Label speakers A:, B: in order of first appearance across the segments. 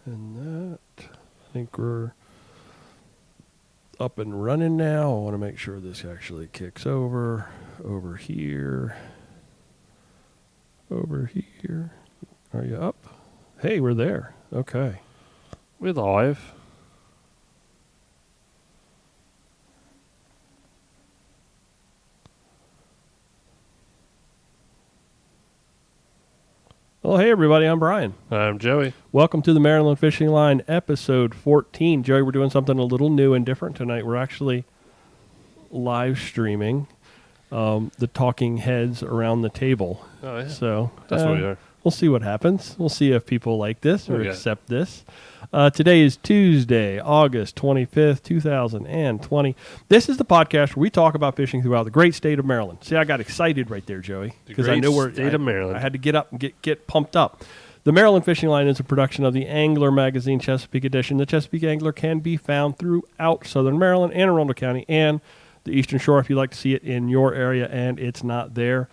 A: And I think we're up and running now. I want to make sure this actually kicks over here. Over here. Are you up? Hey, we're there. Okay.
B: We're live.
A: Well, hey, everybody. I'm Brian.
B: I'm Joey.
A: Welcome to the Maryland Fishing Line, episode 14. Joey, we're doing something a little new and different tonight. We're actually live streaming the talking heads around the table.
B: Oh, yeah.
A: So
B: That's what we are.
A: We'll see what happens. We'll see if people like this or accept this. Today is Tuesday, August 25th, 2020. This is the podcast where we talk about fishing throughout the great state of Maryland. See, I got excited right there, Joey, because I know where
B: state of Maryland.
A: I had to get up and get pumped up. The Maryland Fishing Line is a production of the Angler magazine, Chesapeake Edition. The Chesapeake Angler can be found throughout southern Maryland and Arundel County and the Eastern Shore if you'd like to see it in your area and it's not there.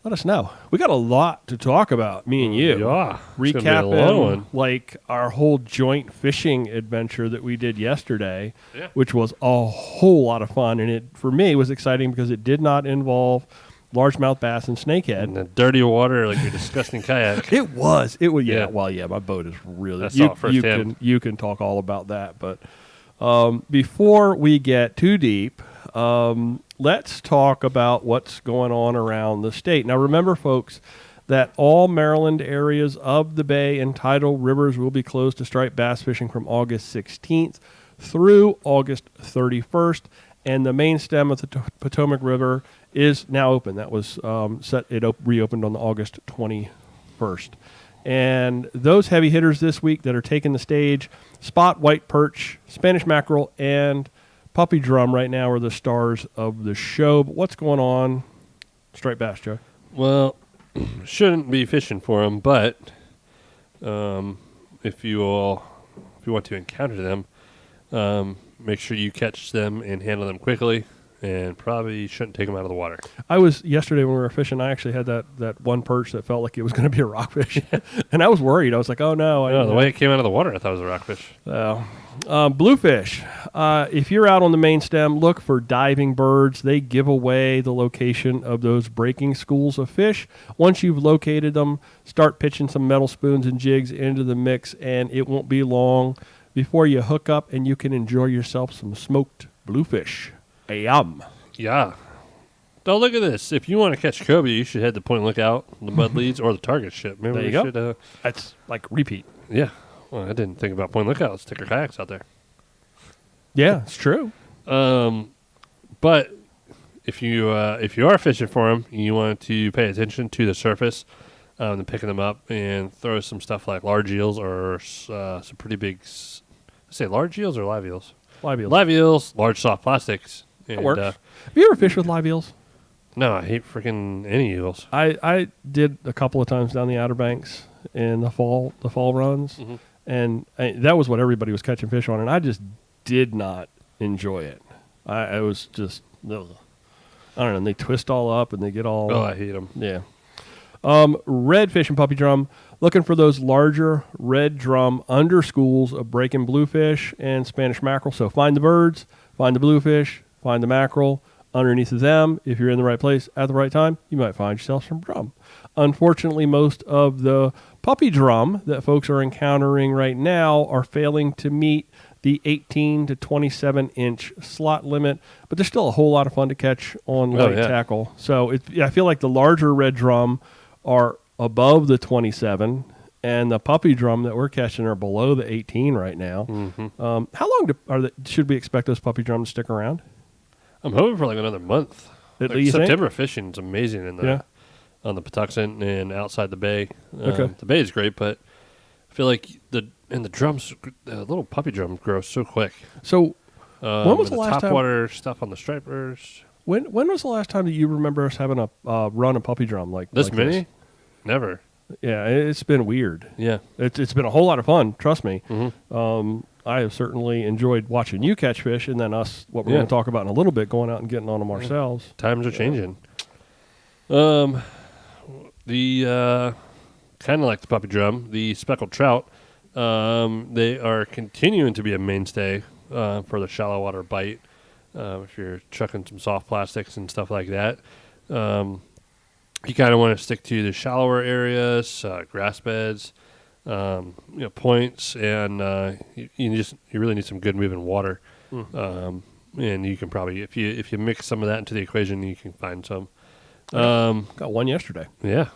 A: Let us know. We got a lot to talk about, me and you.
B: Yeah.
A: Recapping like our whole joint fishing adventure that we did yesterday, which was a whole lot of fun. And it, for me, was exciting because it did not involve largemouth bass and snakehead.
B: In the dirty water, like your disgusting kayak.
A: It was. Yeah. Well, yeah, my boat is really...
B: That's all firsthand.
A: You can talk all about that. But before we get too deep... let's talk about what's going on around the state. Now, remember, folks, that all Maryland areas of the bay and tidal rivers will be closed to striped bass fishing from August 16th through August 31st, and the main stem of the Potomac River is now open. That was reopened on August 21st. And those heavy hitters this week that are taking the stage, spot, white perch, Spanish mackerel, and puppy drum right now are the stars of the show. But what's going on, striped bass, Joe?
B: Well, shouldn't be fishing for them, but if you want to encounter them, make sure you catch them and handle them quickly, and probably shouldn't take them out of the water.
A: I was yesterday when we were fishing. I actually had that one perch that felt like it was going to be a rockfish, and I was worried. I was like, "Oh no!"
B: The way it came out of the water, I thought it was a rockfish.
A: Bluefish. If you're out on the main stem, look for diving birds. They give away the location of those breaking schools of fish. Once you've located them, start pitching some metal spoons and jigs into the mix, and it won't be long before you hook up and you can enjoy yourself some smoked bluefish. Yum.
B: Yeah. Oh, look at this. If you want to catch Kobe, you should head to Point Lookout, the Mud Leads, or the Target ship. Maybe
A: there you go. That's like repeat.
B: Yeah. Well, I didn't think about Point Lookout. Let's take our kayaks out there.
A: Yeah, it's true.
B: But if you are fishing for them, you want to pay attention to the surface and picking them up and throw some stuff like large eels or some pretty big. Say large eels or live eels?
A: Live eels.
B: Live eels, large soft plastics.
A: That works. Have you ever fished with live eels?
B: No, I hate freaking any eels.
A: I did a couple of times down the Outer Banks in the fall runs. Mm-hmm. And that was what everybody was catching fish on, and I just did not enjoy it. I was just, ugh. I don't know, and they twist all up, and they get all...
B: Oh, I hate them.
A: Yeah. Redfish and puppy drum, looking for those larger red drum under schools of breaking bluefish and Spanish mackerel. So find the birds, find the bluefish, find the mackerel. Underneath of them, if you're in the right place at the right time, you might find yourself some drum. Unfortunately, most of the puppy drum that folks are encountering right now are failing to meet the 18 to 27 inch slot limit, but there's still a whole lot of fun to catch on light tackle. So I feel like the larger red drum are above the 27, and the puppy drum that we're catching are below the 18 right now. Mm-hmm. How long should we expect those puppy drums to stick around?
B: I'm hoping for like another month.
A: At least
B: September fishing is amazing on the Patuxent and outside the bay. The bay is great, but I feel like the drums, the little puppy drums grow so quick.
A: So when was the last time?
B: Topwater stuff on the stripers.
A: When was the last time that you remember us having a run a puppy drum like
B: this? Many? Never.
A: Yeah, it's been weird.
B: Yeah,
A: it's been a whole lot of fun. Trust me.
B: Mm-hmm.
A: I have certainly enjoyed watching you catch fish, and then us, what we're going to talk about in a little bit, going out and getting on them ourselves.
B: Times are changing. The kind of like the puppy drum, the speckled trout They are continuing to be a mainstay for the shallow water bite. If you're chucking some soft plastics and stuff like that, you kind of want to stick to the shallower areas, grass beds, points, and you really need some good moving water. And you can probably, if you mix some of that into the equation, you can find some.
A: Got one yesterday.
B: Yeah,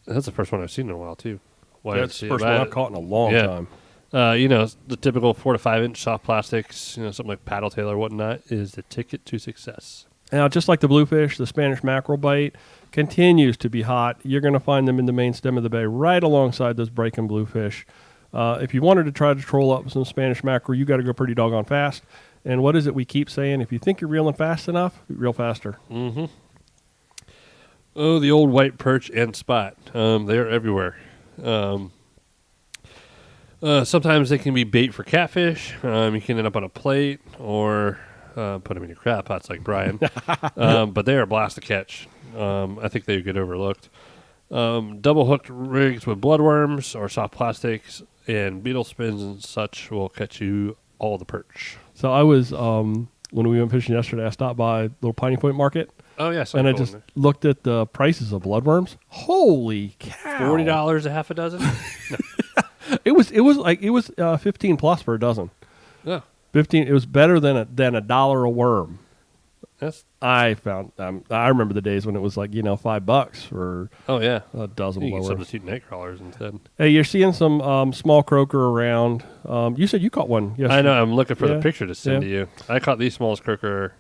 B: that's the first one I've seen in a while too.
A: That's the first one I've caught in a long time.
B: The typical 4 to 5 inch soft plastics, something like paddle tail or whatnot, is the ticket to success.
A: Now, just like the bluefish, the Spanish mackerel bite continues to be hot. You're going to find them in the main stem of the bay right alongside those breaking bluefish. If you wanted to try to troll up some Spanish mackerel, you got to go pretty doggone fast. And what is it we keep saying? If you think you're reeling fast enough, reel faster.
B: Mm-hmm. Oh, the old white perch and spot. They are everywhere. Sometimes they can be bait for catfish. You can end up on a plate or put them in your crab pots like Brian. But they are a blast to catch. I think they get overlooked. Double hooked rigs with bloodworms or soft plastics and beetle spins and such will catch you all the perch.
A: So I was, when we went fishing yesterday, I stopped by Little Piney Point Market.
B: Oh, yes.
A: And I just looked at the prices of bloodworms. Holy cow.
B: $40 a half a dozen? No.
A: It was 15 plus for a dozen.
B: Yeah.
A: 15. It was better than $1 a worm. I remember the days when it was like $5 for a dozen
B: you can
A: bloodworms.
B: Substitute night crawlers instead.
A: Hey, you're seeing some small croaker around. You said you caught one yesterday.
B: I know. I'm looking for the picture to send to you. I caught the smallest croaker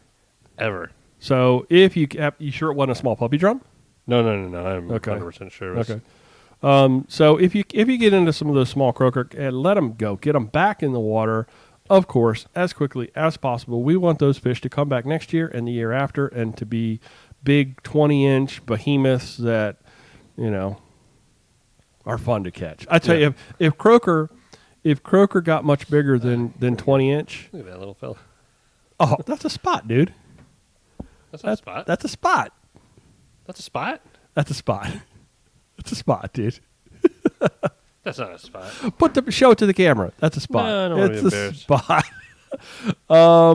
B: ever.
A: So if you sure it wasn't a small puppy drum?
B: No. I'm 100% sure. It was.
A: Okay. So if you get into some of those small croaker, let them go. Get them back in the water, of course, as quickly as possible. We want those fish to come back next year and the year after and to be big 20-inch behemoths that, are fun to catch. I tell you, if croaker got much bigger than 20-inch.
B: Look at that little fella.
A: Oh, that's a spot, dude.
B: That's not a spot.
A: That's a spot.
B: That's a spot?
A: That's a spot. That's a spot, dude.
B: That's not a spot.
A: Show it to the camera. That's a spot.
B: No, I don't want to be embarrassed.
A: Spot.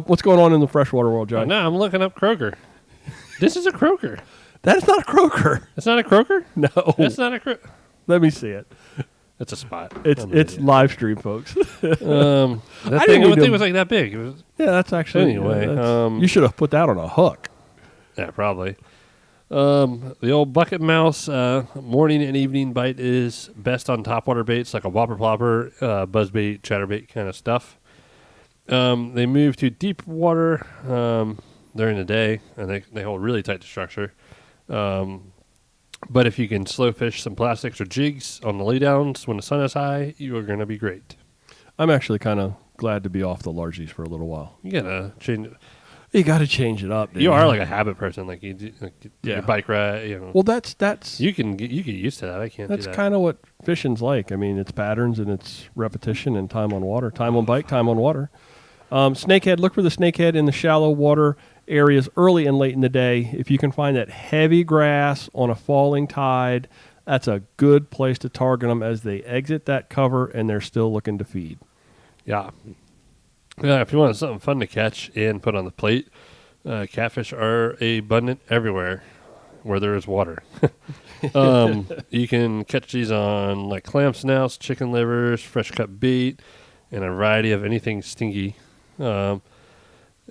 A: What's going on in the freshwater world, John?
B: No, I'm looking up croaker. This is a croaker.
A: That is not a croaker.
B: That's not a croaker?
A: No.
B: That's not a croaker.
A: Let me see it.
B: It's a spot.
A: It's live stream, folks.
B: That thing was like that big. It was,
A: that's actually.
B: Anyway.
A: You should have put that on a hook.
B: Yeah, probably. The old bucket mouse morning and evening bite is best on topwater baits like a whopper plopper, buzzbait, chatterbait kind of stuff. They move to deep water during the day, and they hold really tight to structure. But if you can slow fish some plastics or jigs on the laydowns when the sun is high, you are going to be great.
A: I'm actually kind of glad to be off the largies for a little while.
B: You gotta change it.
A: You got to change it up, dude.
B: You are like a habit person, like you do, your bike ride.
A: Well, that's
B: you get used to that. I can't.
A: That's
B: do that.
A: kind of what fishing's like. I mean, it's patterns and it's repetition and time on water, time on bike, time on water. Snakehead. Look for the snakehead in the shallow water areas early and late in the day. If you can find that heavy grass on a falling tide, that's a good place to target them as they exit that cover and they're still looking to feed.
B: Yeah. Yeah, if you want something fun to catch and put on the plate, catfish are abundant everywhere where there is water. You can catch these on like clam snouts, chicken livers, fresh cut bait, and a variety of anything stinky. And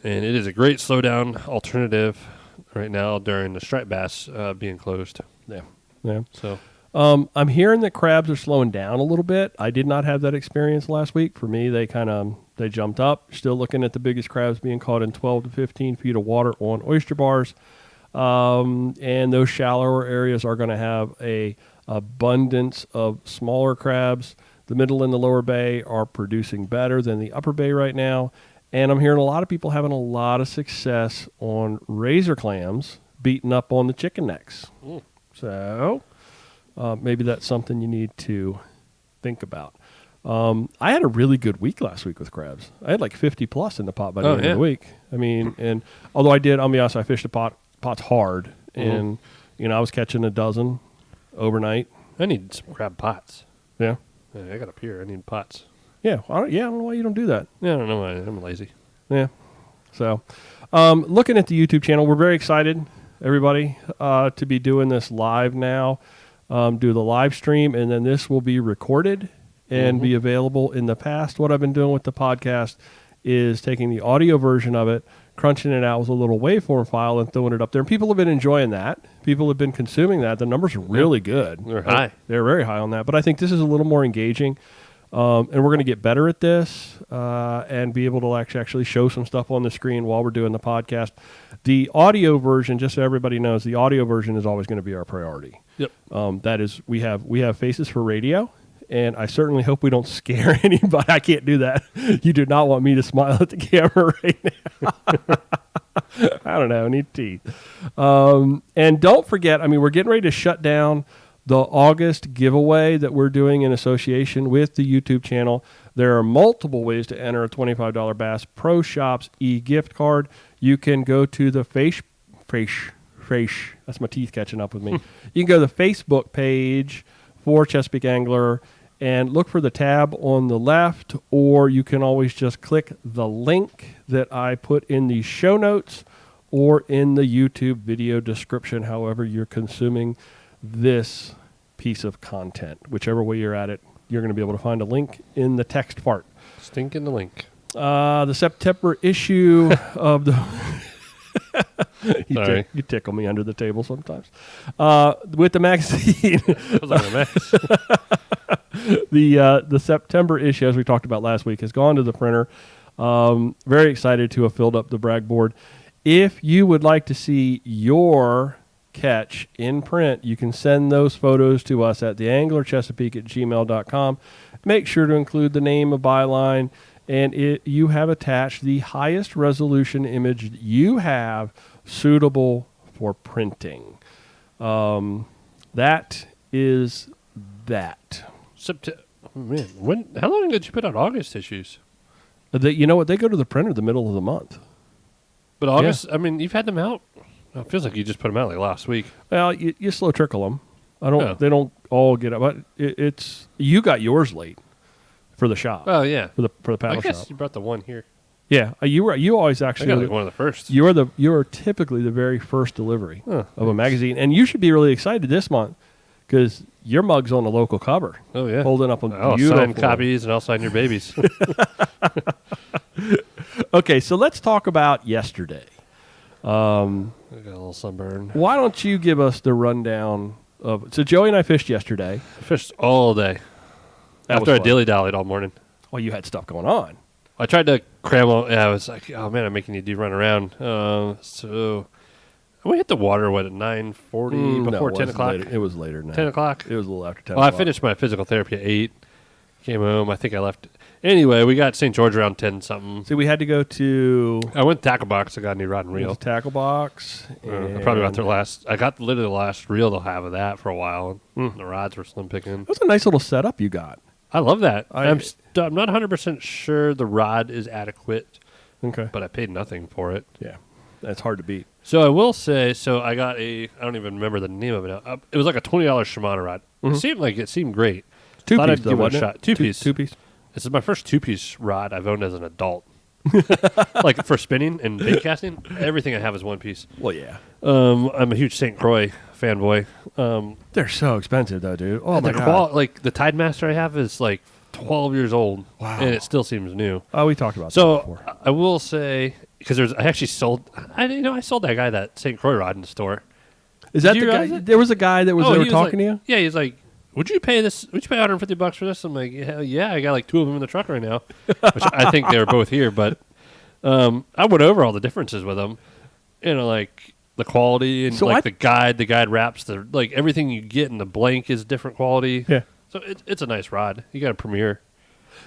B: it is a great slowdown alternative right now during the striped bass being closed.
A: Yeah.
B: So
A: I'm hearing that crabs are slowing down a little bit. I did not have that experience last week. For me, they jumped up. Still looking at the biggest crabs being caught in 12 to 15 feet of water on oyster bars. And those shallower areas are going to have a abundance of smaller crabs. The middle and the lower bay are producing better than the upper bay right now. And I'm hearing a lot of people having a lot of success on razor clams beating up on the chicken necks. So maybe that's something you need to think about. I had a really good week last week with crabs. I had like 50 plus in the pot by the end of the week. I mean, and although I'll be honest, I fished the pots hard, and I was catching a dozen overnight.
B: I need some crab pots.
A: Yeah.
B: Yeah, I got a pier. I need pots.
A: Yeah, I don't know why you don't do that.
B: Yeah, I don't know why. I'm lazy.
A: Yeah. So, looking at the YouTube channel, we're very excited, everybody, to be doing this live now. Do the live stream, and then this will be recorded and be available. In the past, what I've been doing with the podcast is taking the audio version of it, crunching it out with a little waveform file, and throwing it up there. And people have been enjoying that. People have been consuming that. The numbers are really good.
B: They're high.
A: They're very high on that. But I think this is a little more engaging. And we're going to get better at this and be able to actually show some stuff on the screen while we're doing the podcast. The audio version, just so everybody knows, the audio version is always going to be our priority.
B: Yep.
A: That is, we have faces for radio, and I certainly hope we don't scare anybody. I can't do that. You do not want me to smile at the camera right now. I don't know. I need teeth. And don't forget, we're getting ready to shut down the August giveaway that we're doing in association with the YouTube channel. There are multiple ways to enter a $25 Bass Pro Shops e-gift card. You can go to the that's my teeth catching up with me. You can go to the Facebook page for Chesapeake Angler and look for the tab on the left, or you can always just click the link that I put in the show notes or in the YouTube video description, however you're consuming this piece of content. Whichever way you're at it, you're going to be able to find a link in the text part.
B: Stink in the link.
A: The September issue of the... you tickle me under the table sometimes. With the magazine.
B: That was like a mess.
A: The September issue, as we talked about last week, has gone to the printer. Very excited to have filled up the brag board. If you would like to see your catch in print, you can send those photos to us at theanglerchesapeake@gmail.com. Make sure to include the name, a byline, and you have attached the highest resolution image that you have suitable for printing. That is that.
B: Man, how long did you put out August issues?
A: You know what? They go to the printer the middle of the month.
B: But August, you've had them out. It feels like you just put them out like last week.
A: Well, you slow trickle them. They don't all get out. But it's you got yours late for the shop.
B: Oh yeah,
A: for the paddle shop.
B: I guess you brought the one here.
A: Yeah, you always actually
B: I got like one of the first.
A: You are typically the very first delivery of a magazine, and you should be really excited this month because your mug's on the local cover.
B: Oh yeah,
A: holding up a
B: beautiful. I'll sign copies and I'll sign your babies.
A: Okay, so let's talk about yesterday.
B: I got a little sunburn.
A: Why don't you give us the rundown of? So Joey and I fished yesterday.
B: I fished all day. After I dilly-dallied all morning.
A: Well, you had stuff going on.
B: I tried to cram all. Yeah, I was like, oh man, I'm making you run around. So we hit the water at 9:40 before 10 o'clock.
A: Later. It was later than that.
B: 10 o'clock.
A: It was a little after 10.
B: Well, I finished my physical therapy at 8. Came home. I think I left. Anyway, we got St. George around 10 something.
A: So we had to go to.
B: I went to Tackle Box. I got a new rod and reel.
A: Tackle Box.
B: I probably got their last. I got literally the last reel they'll have of that for a while. The rods were slim picking.
A: That was a nice little setup you got.
B: I love that. I'm not 100% sure the rod is adequate.
A: Okay.
B: But I paid nothing for it.
A: Yeah. That's hard to beat.
B: So I will say, I got I don't even remember the name of it now. It was like a $20 Shimano rod. It seemed great.
A: Two-piece,
B: I'd give it a shot. Two-piece.
A: Two-piece.
B: This is my first two-piece rod I've owned as an adult. Like for spinning and bait casting, everything I have is one piece.
A: Well, yeah.
B: I'm a huge St. Croix fanboy.
A: They're so expensive, though, dude. Oh, my God.
B: Like the Tidemaster I have is like 12 years old.
A: Wow.
B: And it still seems new.
A: Oh, we talked about that before.
B: So I will say, because I actually sold, I sold that guy that St. Croix rod in the store.
A: Is that the guy? There was a guy that was there talking to you?
B: Yeah, he's like, would you pay $150 for this? I'm like, yeah, I got like 2 of them in the truck right now, which I think they were both here. But I went over all the differences with them, like the quality and the guide wraps, everything you get in the blank is different quality.
A: Yeah.
B: So it's a nice rod. You got a Premier.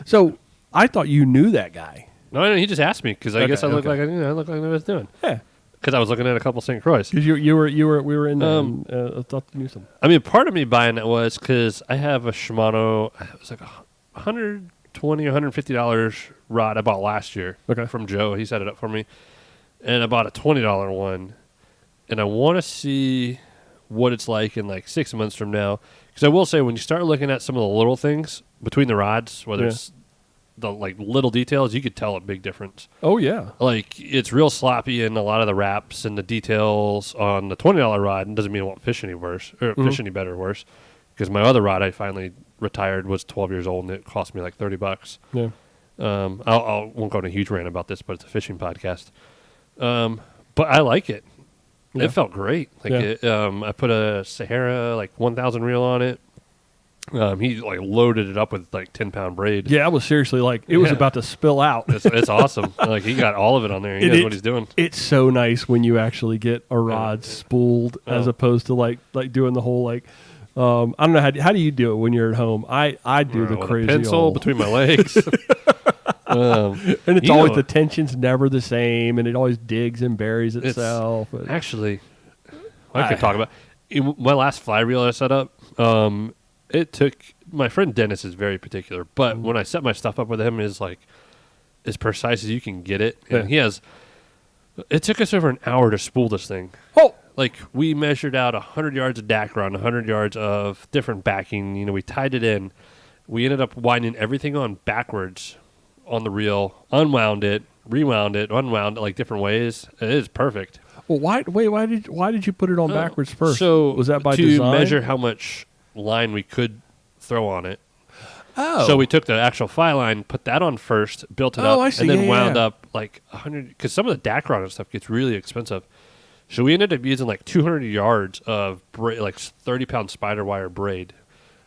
A: So I thought you knew that guy.
B: No, he just asked me because I guess I look like I look like I was doing. Yeah. Because I was looking at a couple St. Croix.
A: Because we were in there. I thought you knew something.
B: I mean, part of me buying it was because I have a Shimano. It was like $120 or $150 rod I bought last year.
A: Okay.
B: From Joe. He set it up for me, and I bought a $20 one, and I want to see what it's like in like 6 months from now. Because I will say, when you start looking at some of the little things between the rods, whether it's the like little details, you could tell a big difference.
A: Oh yeah.
B: Like it's real sloppy in a lot of the wraps and the details on the $20 rod. And doesn't mean it won't fish any worse or fish any better or worse. Because my other rod I finally retired was 12 years old and it cost me like $30.
A: Yeah.
B: I won't go on a huge rant about this, but it's a fishing podcast. But I like it.
A: Yeah.
B: It felt great. Like I put a Sahara like 1,000 reel on it. He like loaded it up with like 10-pound braid.
A: Yeah, I was seriously like, it was about to spill out.
B: It's awesome. Like he got all of it on there. He knows what he's doing.
A: It's so nice when you actually get a rod spooled as opposed to like doing the whole like. I don't know how do you do it when you're at home. I do the crazy
B: a pencil
A: old.
B: between my legs.
A: And it's always the tension's never the same, and it always digs and buries itself.
B: Actually, I could talk about my last fly reel I set up. It took my friend Dennis is very particular, but when I set my stuff up with him, is like as precise as you can get it. And he has. It took us over an hour to spool this thing.
A: Oh.
B: Like, we measured out 100 yards of Dacron, 100 yards of different backing. You know, we tied it in. We ended up winding everything on backwards on the reel, unwound it, rewound it, unwound it, like different ways. It is perfect.
A: Well, why did you put it on backwards first?
B: So
A: was that by
B: to
A: design?
B: measure how much line we could throw on it.
A: Oh.
B: So we took the actual fly line, put that on first, built it up,
A: I see.
B: and then wound up like 100, because some of the Dacron and stuff gets really expensive. So we ended up using like 200 yards of braid, like 30-pound spider wire braid,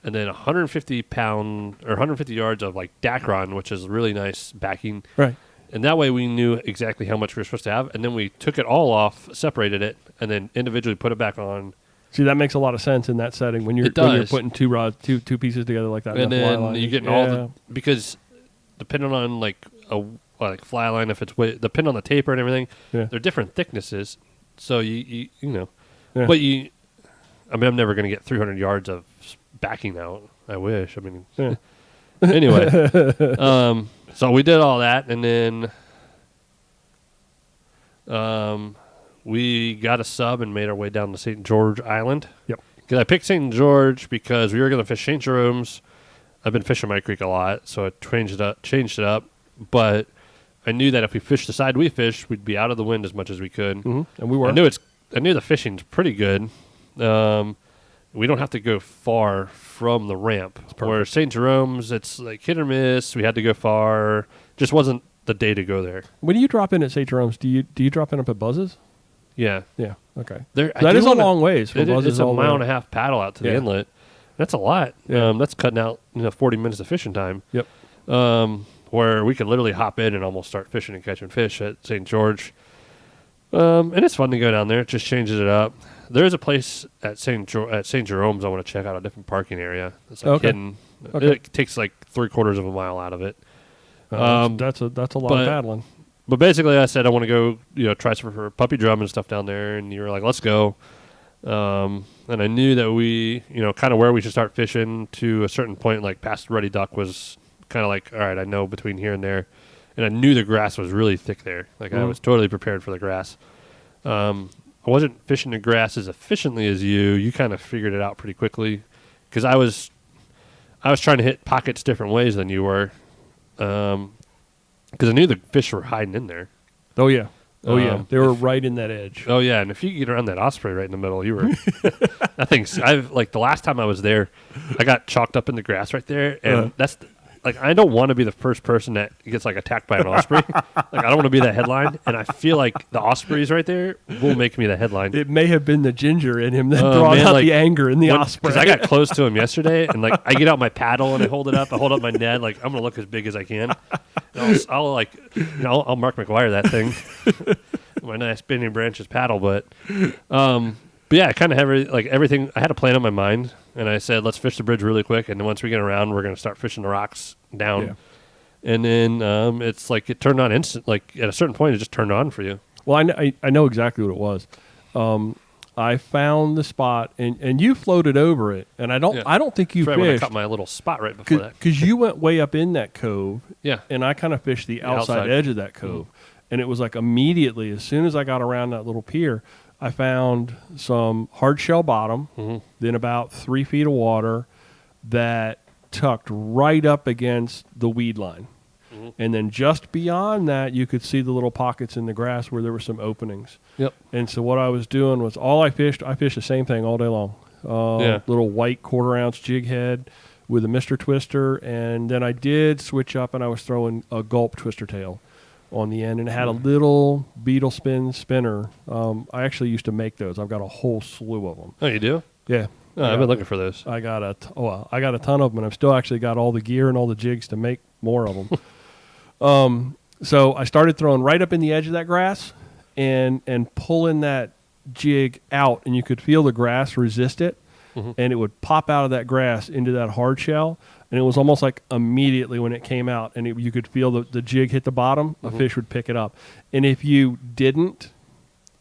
B: and then 150-pound or 150 yards of like Dacron, which is really nice backing.
A: Right.
B: And that way we knew exactly how much we were supposed to have, and then we took it all off, separated it, and then individually put it back on.
A: See, that makes a lot of sense in that setting when you're putting two rods, two pieces together like that.
B: And then you're getting all the, because depending on like fly line, if it's depending on the taper and everything, they're different thicknesses. So you know, but I'm never going to get 300 yards of backing out. I wish. I mean, anyway. So we did all that, and then we got a sub and made our way down to St. George Island.
A: Yep.
B: Because I picked St. George because we were going to fish St. Jerome's. I've been fishing my creek a lot, so I changed it up. But I knew that if we fished the side we fished, we'd be out of the wind as much as we could.
A: Mm-hmm. And we were.
B: I knew the fishing's pretty good. We don't have to go far from the ramp. Where St. Jerome's, it's like hit or miss. We had to go far. Just wasn't the day to go there.
A: When do you drop in at St. Jerome's? Do you drop in up at Buzz's?
B: Yeah.
A: Yeah. Okay.
B: That
A: is a long ways from Buzz's.
B: It's a mile and a half paddle out to the inlet. That's a lot.
A: Yeah.
B: That's cutting out 40 minutes of fishing time.
A: Yep.
B: Where we could literally hop in and almost start fishing and catching fish at St. George. And it's fun to go down there. It just changes it up. There is a place at St. Jerome's I want to check out, a different parking area. It's like hidden. Okay. It takes like 3/4 of a mile out of it.
A: That's a lot of paddling.
B: But basically, I said I want to go, try some for puppy drum and stuff down there, and you were like, "Let's go." And I knew that we, kind of where we should start fishing to a certain point, like past Ruddy Duck was kind of like, all right, I know between here and there, and I knew the grass was really thick there. Like I was totally prepared for the grass. I wasn't fishing the grass as efficiently as you. You kind of figured it out pretty quickly, because I was trying to hit pockets different ways than you were, because I knew the fish were hiding in there.
A: Oh yeah. Oh yeah, they were right in that edge.
B: Oh yeah, and if you get around that osprey right in the middle, you were. I think the last time I was there, I got chalked up in the grass right there, and that's I don't want to be the first person that gets attacked by an osprey. I don't want to be that headline, and I feel like the ospreys right there will make me the headline.
A: It may have been the ginger in him that brought out the anger in the osprey.
B: Because I got close to him yesterday, and I get out my paddle and I hold it up. I hold up my Ned, I'm gonna look as big as I can. And I'll Mark McGuire that thing. My nice bending branches paddle, but yeah, I kind of have everything. I had a plan in my mind, and I said, let's fish the bridge really quick, and then once we get around, we're going to start fishing the rocks down. Yeah. And then it's it turned on instant. At a certain point, it just turned on for you.
A: Well, I know exactly what it was. I found the spot, and you floated over it, and I don't think you
B: fished.
A: When
B: I caught my little spot right before that.
A: Because you went way up in that cove,
B: yeah,
A: and I kind of fished the outside edge of that cove. And it was immediately, as soon as I got around that little pier, I found some hard shell bottom, then about 3 feet of water that tucked right up against the weed line. And then just beyond that, you could see the little pockets in the grass where there were some openings.
B: Yep.
A: And so what I was doing was I fished the same thing all day long. Little white 1/4 ounce jig head with a Mr. Twister. And then I did switch up and I was throwing a gulp twister tail on the end, and it had a little beetle spinner. I actually used to make those. I've got a whole slew of them.
B: Oh, you do?
A: Yeah.
B: I've been looking for those.
A: I got a ton of them, and I've still actually got all the gear and all the jigs to make more of them. So I started throwing right up in the edge of that grass and pulling that jig out, and you could feel the grass resist it, and it would pop out of that grass into that hard shell. And it was almost like immediately when it came out, and you could feel the jig hit the bottom, a fish would pick it up. And if you didn't,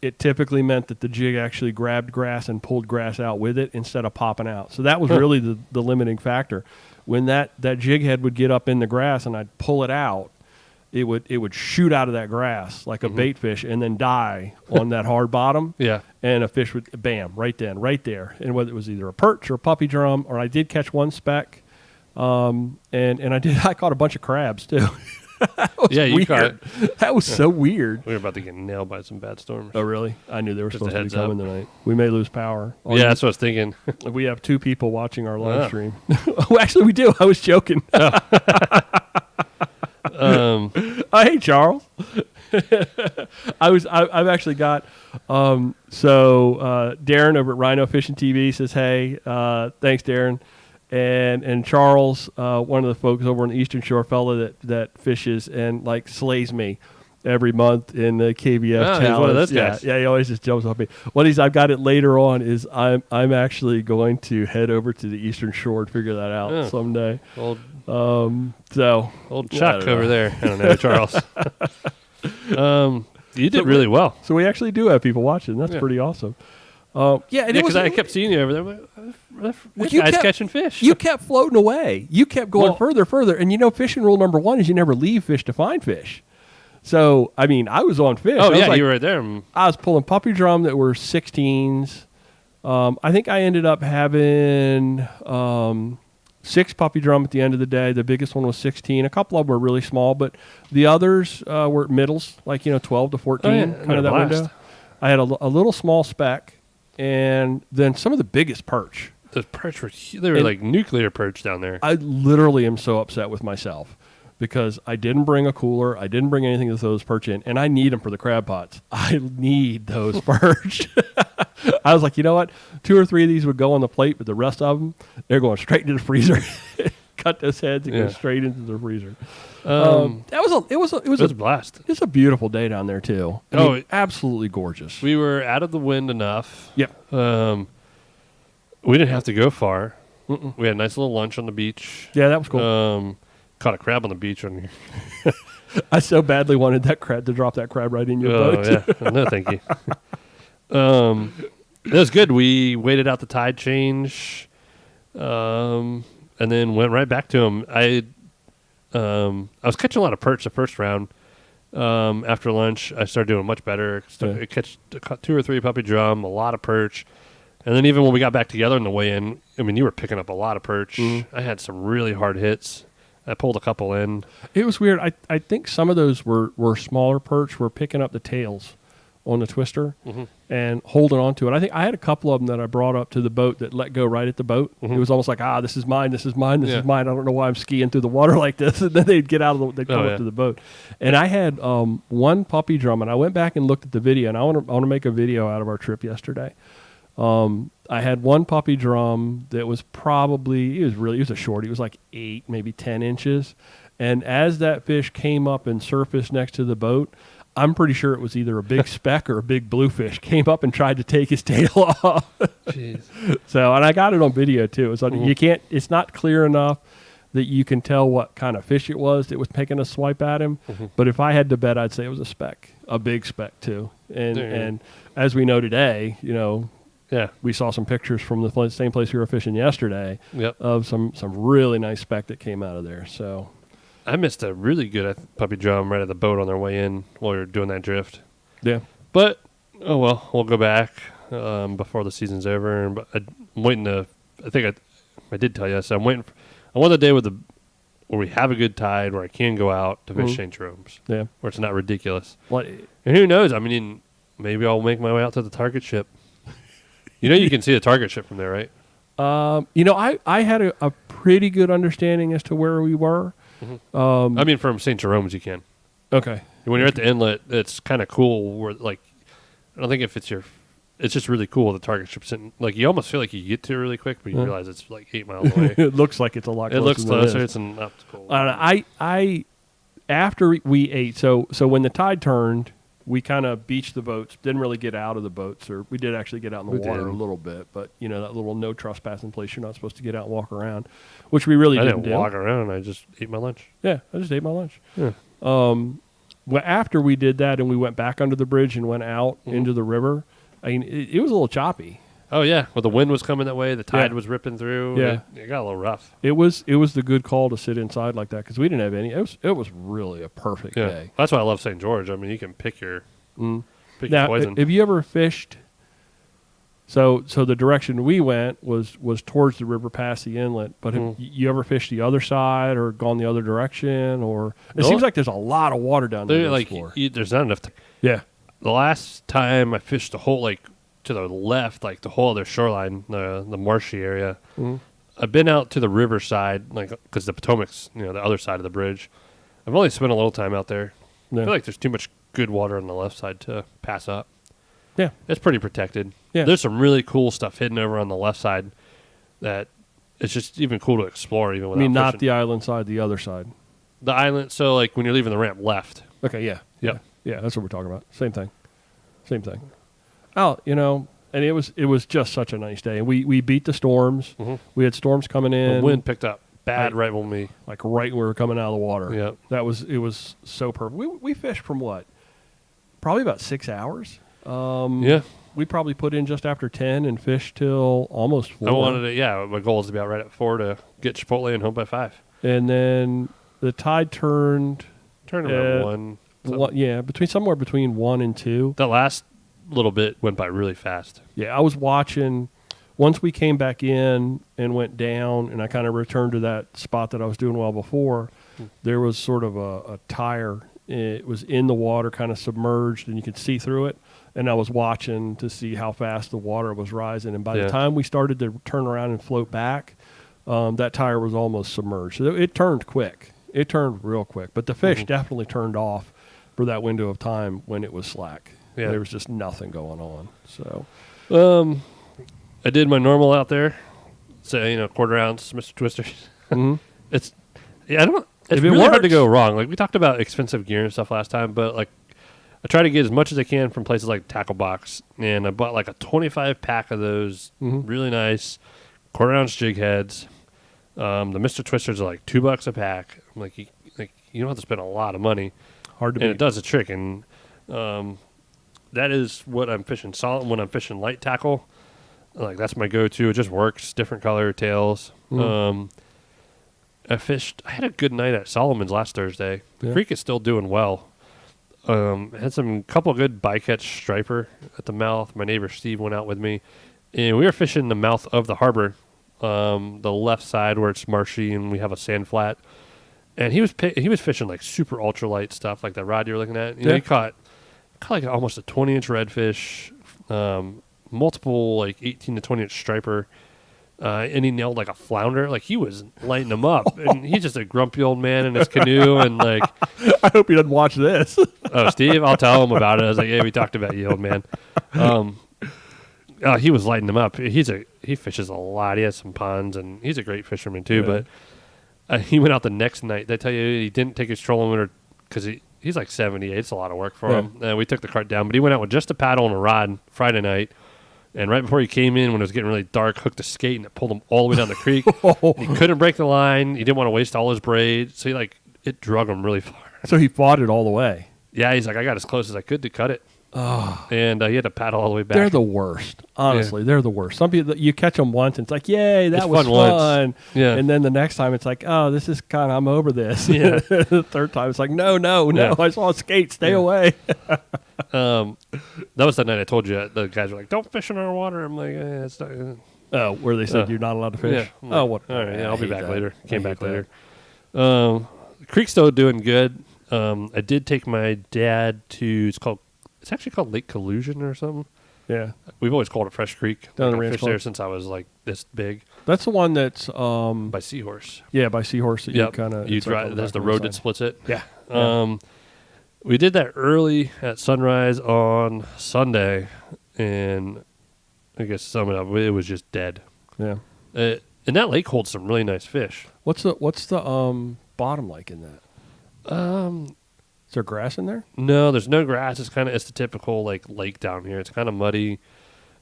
A: it typically meant that the jig actually grabbed grass and pulled grass out with it instead of popping out. So that was really the limiting factor. When that jig head would get up in the grass and I'd pull it out, it would shoot out of that grass like a bait fish and then die on that hard bottom.
B: Yeah.
A: And a fish would, bam, right there. And whether it was either a perch or a puppy drum, or I did catch one speck. And I caught a bunch of crabs too.
B: Yeah, you caught
A: it. That was so weird.
B: We were about to get nailed by some bad storms.
A: Oh, really? I knew they were
B: Just
A: supposed
B: a
A: to be
B: heads
A: coming
B: up.
A: tonight. We may lose power.
B: Yeah, that's what I was thinking.
A: We have 2 people watching our live
B: Yeah.
A: stream. Well, actually, we do. I was joking. Hey, Charles. I've actually got Darren over at Rhino Fishing TV says, hey, thanks, Darren. And Charles, one of the folks over on the Eastern Shore, fella that fishes and like slays me every month in the KBF challenge.
B: He's one of those guys.
A: Yeah, he always just jumps on me. I've got it later on is I'm actually going to head over to the Eastern Shore and figure that out someday.
B: Old
A: Chuck
B: Chuck over there. I don't know, Charles. You did really well.
A: So we actually do have people watching. That's pretty awesome.
B: Because I kept seeing you over there. This guy's catching fish.
A: You kept floating away. You kept going further. And fishing rule number 1 is you never leave fish to find fish. So, I mean, I was on fish.
B: Oh, yeah, you were right there.
A: I was pulling puppy drum that were 16s. I think I ended up having 6 puppy drum at the end of the day. The biggest one was 16. A couple of them were really small, but the others were middles, like, 12 to 14, kind of that window. I had a little small speck, and then some of the biggest perch.
B: The perch were like nuclear perch down there.
A: I literally am so upset with myself because I didn't bring a cooler. I didn't bring anything to throw those perch in, and I need them for the crab pots. I need those perch. I was like, you know what? 2 or 3 of these would go on the plate, but the rest of them, they're going straight into the freezer. Cut those heads and go straight into the freezer. It was
B: a blast.
A: It's a beautiful day down there too. I mean, absolutely gorgeous.
B: We were out of the wind enough.
A: Yep.
B: We didn't have to go far. We had a nice little lunch on the beach.
A: Yeah, that was cool.
B: Caught a crab on the beach on here.
A: I so badly wanted that crab to drop that crab right in your boat.
B: Yeah. No, thank you. It was good. We waited out the tide change, and then went right back to him. I was catching a lot of perch the first round. After lunch, I started doing much better. I caught 2 or 3 puppy drum, a lot of perch. And then even when we got back together on the way in, I mean, you were picking up a lot of perch. I had some really hard hits. I pulled a couple in.
A: It was weird. I think some of those were smaller perch. Were picking up the tails on the twister and holding on to it. I think I had a couple of them that I brought up to the boat that let go right at the boat. It was almost like, this is mine, this is mine, this is mine. I don't know why I'm skiing through the water like this. And then they'd get out of they'd come up to the boat. And I had one puppy drum, and I went back and looked at the video, and I want to make a video out of our trip yesterday. I had one puppy drum that was probably, it was a short. It was like 8, maybe 10 inches. And as that fish came up and surfaced next to the boat, I'm pretty sure it was either a big speck or a big bluefish came up and tried to take his tail off.
B: Jeez.
A: So, and I got it on video too. It's not clear enough that you can tell what kind of fish it was that was taking a swipe at him. But if I had to bet, I'd say it was a speck, a big speck too. And as we know today, we saw some pictures from the same place we were fishing yesterday of some really nice speck that came out of there. So
B: I missed a really good puppy drum right at the boat on their way in while we were doing that drift.
A: Yeah.
B: But Oh well, we'll go back before the season's over. But I'm waiting to. I think I did tell you. So I'm waiting. I want the day where we have a good tide where I can go out to fish St. Jerome's.
A: Yeah,
B: where it's not ridiculous.
A: what?
B: And who knows? I mean, maybe I'll make my way out to the target ship. You can see the target ship from there, right?
A: I had a pretty good understanding as to where we were.
B: I mean, from St. Jerome's, you can.
A: Okay.
B: When you're at the inlet, it's kind of cool. Where I don't think if it's just really cool. The target ship's sitting, you almost feel like you get to it really quick, but you realize it's 8 miles away.
A: It looks like it's a lot closer.
B: It looks
A: than
B: closer.
A: It is.
B: It's an optical.
A: I after we ate, so when the tide turned, we kind of beached the boats. Didn't really get out of the boats, or we did actually get out in the water a little bit. But that little no trespassing place, you're not supposed to get out and walk around, which we really didn't do.
B: Walk around. I just ate my lunch.
A: Yeah, I just ate my lunch.
B: Yeah.
A: Well, after we did that and we went back under the bridge and went out into the river, I mean, it was a little choppy.
B: Oh yeah, well the wind was coming that way. The tide was ripping through.
A: Yeah,
B: it got a little rough.
A: It was the good call to sit inside like that because we didn't have any. It was really a perfect day.
B: That's why I love St. George. I mean, you can pick your your poison.
A: Have you ever fished? So the direction we went was towards the river past the inlet. But have you ever fished the other side or gone the other direction? Or it seems like there's a lot of water down there.
B: There's not enough.
A: Yeah.
B: The last time I fished the whole to the left, the whole other shoreline, the marshy area. I've been out to the riverside, because the Potomac's the other side of the bridge. I've only spent a little time out there.
A: Yeah.
B: I feel like there's too much good water on the left side to pass up.
A: Yeah,
B: it's pretty protected.
A: Yeah,
B: there's some really cool stuff hidden over on the left side that it's just even cool to explore. Even without
A: not
B: fishing.
A: the island side, the other side.
B: The island. So when you're leaving the ramp left.
A: Okay. Yeah.
B: Yep.
A: Yeah. That's what we're talking about. Same thing. Oh, and it was just such a nice day, and we beat the storms. We had storms coming in.
B: The wind picked up bad right when we
A: right when we were coming out of the water.
B: Yeah.
A: It was so perfect. We fished from what? Probably about 6 hours.
B: Yeah.
A: We probably put in just after 10 and fished till almost 4.
B: I wanted it. Yeah, my goal is to be out right at 4 to get Chipotle and home by 5.
A: And then the tide turned
B: around 1.
A: Somewhere between 1 and 2.
B: That last little bit went by really fast.
A: Yeah, I was watching. Once we came back in and went down, and I kind of returned to that spot that I was doing well before, there was sort of a tire. It was in the water, kind of submerged, and you could see through it. And I was watching to see how fast the water was rising. And by the time we started to turn around and float back, that tire was almost submerged. So it turned quick. It turned real quick. But the fish definitely turned off for that window of time when it was slack. Yeah. There was just nothing going on. So,
B: I did my normal out there. Say, quarter ounce, Mr. Twister. It's really hard to go wrong. We talked about expensive gear and stuff last time, but I try to get as much as I can from places like Tackle Box, and I bought a 25 pack of those really nice quarter ounce jig heads. The Mr. Twisters are $2 a pack. I'm you don't have to spend a lot of money.
A: Hard to
B: beat.
A: And
B: it does a trick, and that is what I'm fishing. Solid when I'm fishing light tackle, that's my go-to. It just works. Different color tails. I had a good night at Solomon's last Thursday. The creek is still doing well. Had some couple good bycatch striper at the mouth. My neighbor Steve went out with me, and we were fishing the mouth of the harbor, the left side where it's marshy and we have a sand flat. And he was fishing super ultralight stuff like that rod you're looking at. He caught almost a 20-inch redfish, multiple 18 to 20-inch striper. And he nailed a flounder. He was lighting them up. And he's just a grumpy old man in his canoe. And I
A: hope he doesn't watch this.
B: Oh, Steve, I'll tell him about it. I was yeah, we talked about you, old man. He was lighting them up. He fishes a lot. He has some ponds, and he's a great fisherman too. Yeah. But he went out the next night. They tell you he didn't take his trolling motor because he's 78. It's a lot of work for him. We took the cart down, but he went out with just a paddle and a rod Friday night. And right before he came in, when it was getting really dark, hooked a skate, and it pulled him all the way down the creek. He couldn't break the line. He didn't want to waste all his braid. So it drug him really far.
A: So he fought it all the way.
B: Yeah, he's I got as close as I could to cut it. And you had to paddle all the way back.
A: They're the worst. Honestly, they're the worst. Some people, you catch them once and it's like, yay, that
B: It's
A: was
B: fun
A: fun.
B: once. Yeah.
A: And then the next time it's like, oh, this is kind of, I'm over this.
B: Yeah.
A: The third time it's like, no,
B: Yeah.
A: I saw a skate. Stay away.
B: That was the night I told you. The guys were like, don't fish in our water. I'm like, it's not.
A: Oh, where they said you're not allowed to fish?
B: Yeah.
A: Oh, what?
B: All right, yeah, I'll be back later. Came back
A: that.
B: later. Creek's still doing good. I did take my dad to, it's actually called Lake Collusion or something.
A: Yeah.
B: We've always called it Fresh Creek.
A: Down the
B: I've
A: Ranch
B: fished
A: Club.
B: there since I was like this big.
A: That's the one that's,
B: By Seahorse.
A: yeah, by Seahorse that you kind of.
B: You drive, there's the road that splits it.
A: Yeah.
B: We did that early at sunrise on Sunday, and I guess to sum it up, it was just dead.
A: Yeah.
B: And that lake holds some really nice fish.
A: What's the bottom like in that? Is there grass in there?
B: No, there's no grass. It's the typical like lake down here. It's kind of muddy.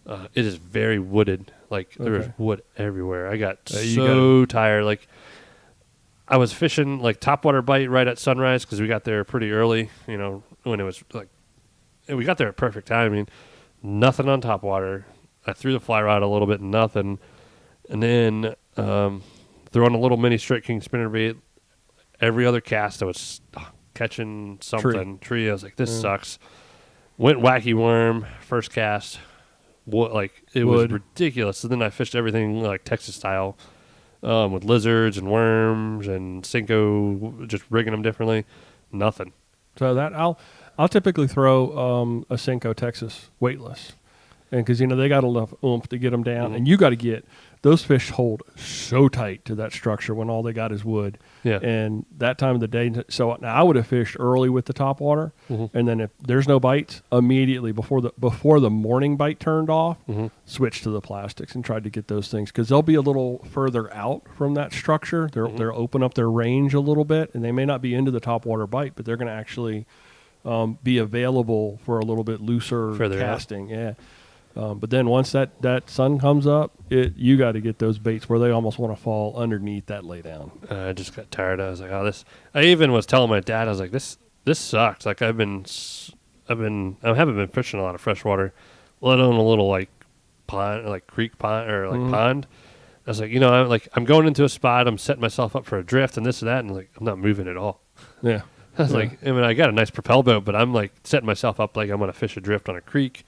B: It is very wooded. Like there's wood everywhere. I got tired. Like I was fishing like topwater bite right at sunrise because we got there pretty early. You know, when it was like we got there at perfect timing. Nothing on topwater. I threw the fly rod a little bit, nothing, and then threw on a little mini straight king spinnerbait. Every other cast I was catching something tree. I was like, this sucks. Went wacky worm first cast. It was ridiculous. And then I fished everything like Texas style, with lizards and worms and Cinco, just rigging them differently. Nothing.
A: So that I'll typically throw a Cinco Texas weightless, and because they got enough oomph to get them down, and you got to get those fish hold so tight to that structure when all they got is wood.
B: Yeah.
A: And that time of the day, so now I would have fished early with the top water, and then if there's no bites, immediately before the morning bite turned off, switch to the plastics and tried to get those things because they'll be a little further out from that structure. They'll open up their range a little bit, and they may not be into the top water bite, but they're going to actually be available for a little bit looser
B: further
A: casting. Yeah. But then once that sun comes up, you got to get those baits where they almost want to fall underneath that lay down.
B: I just got tired. I was like, this. I even was telling my dad, I was like, this sucks. Like I haven't been fishing a lot of freshwater, let alone a little like pond, like creek pond or like pond. I was like, I'm going into a spot, I'm setting myself up for a drift and this and that, and like I'm not moving at all.
A: Yeah.
B: I was like, I got a nice propel boat, but I'm like setting myself up like I'm going to fish a drift on a creek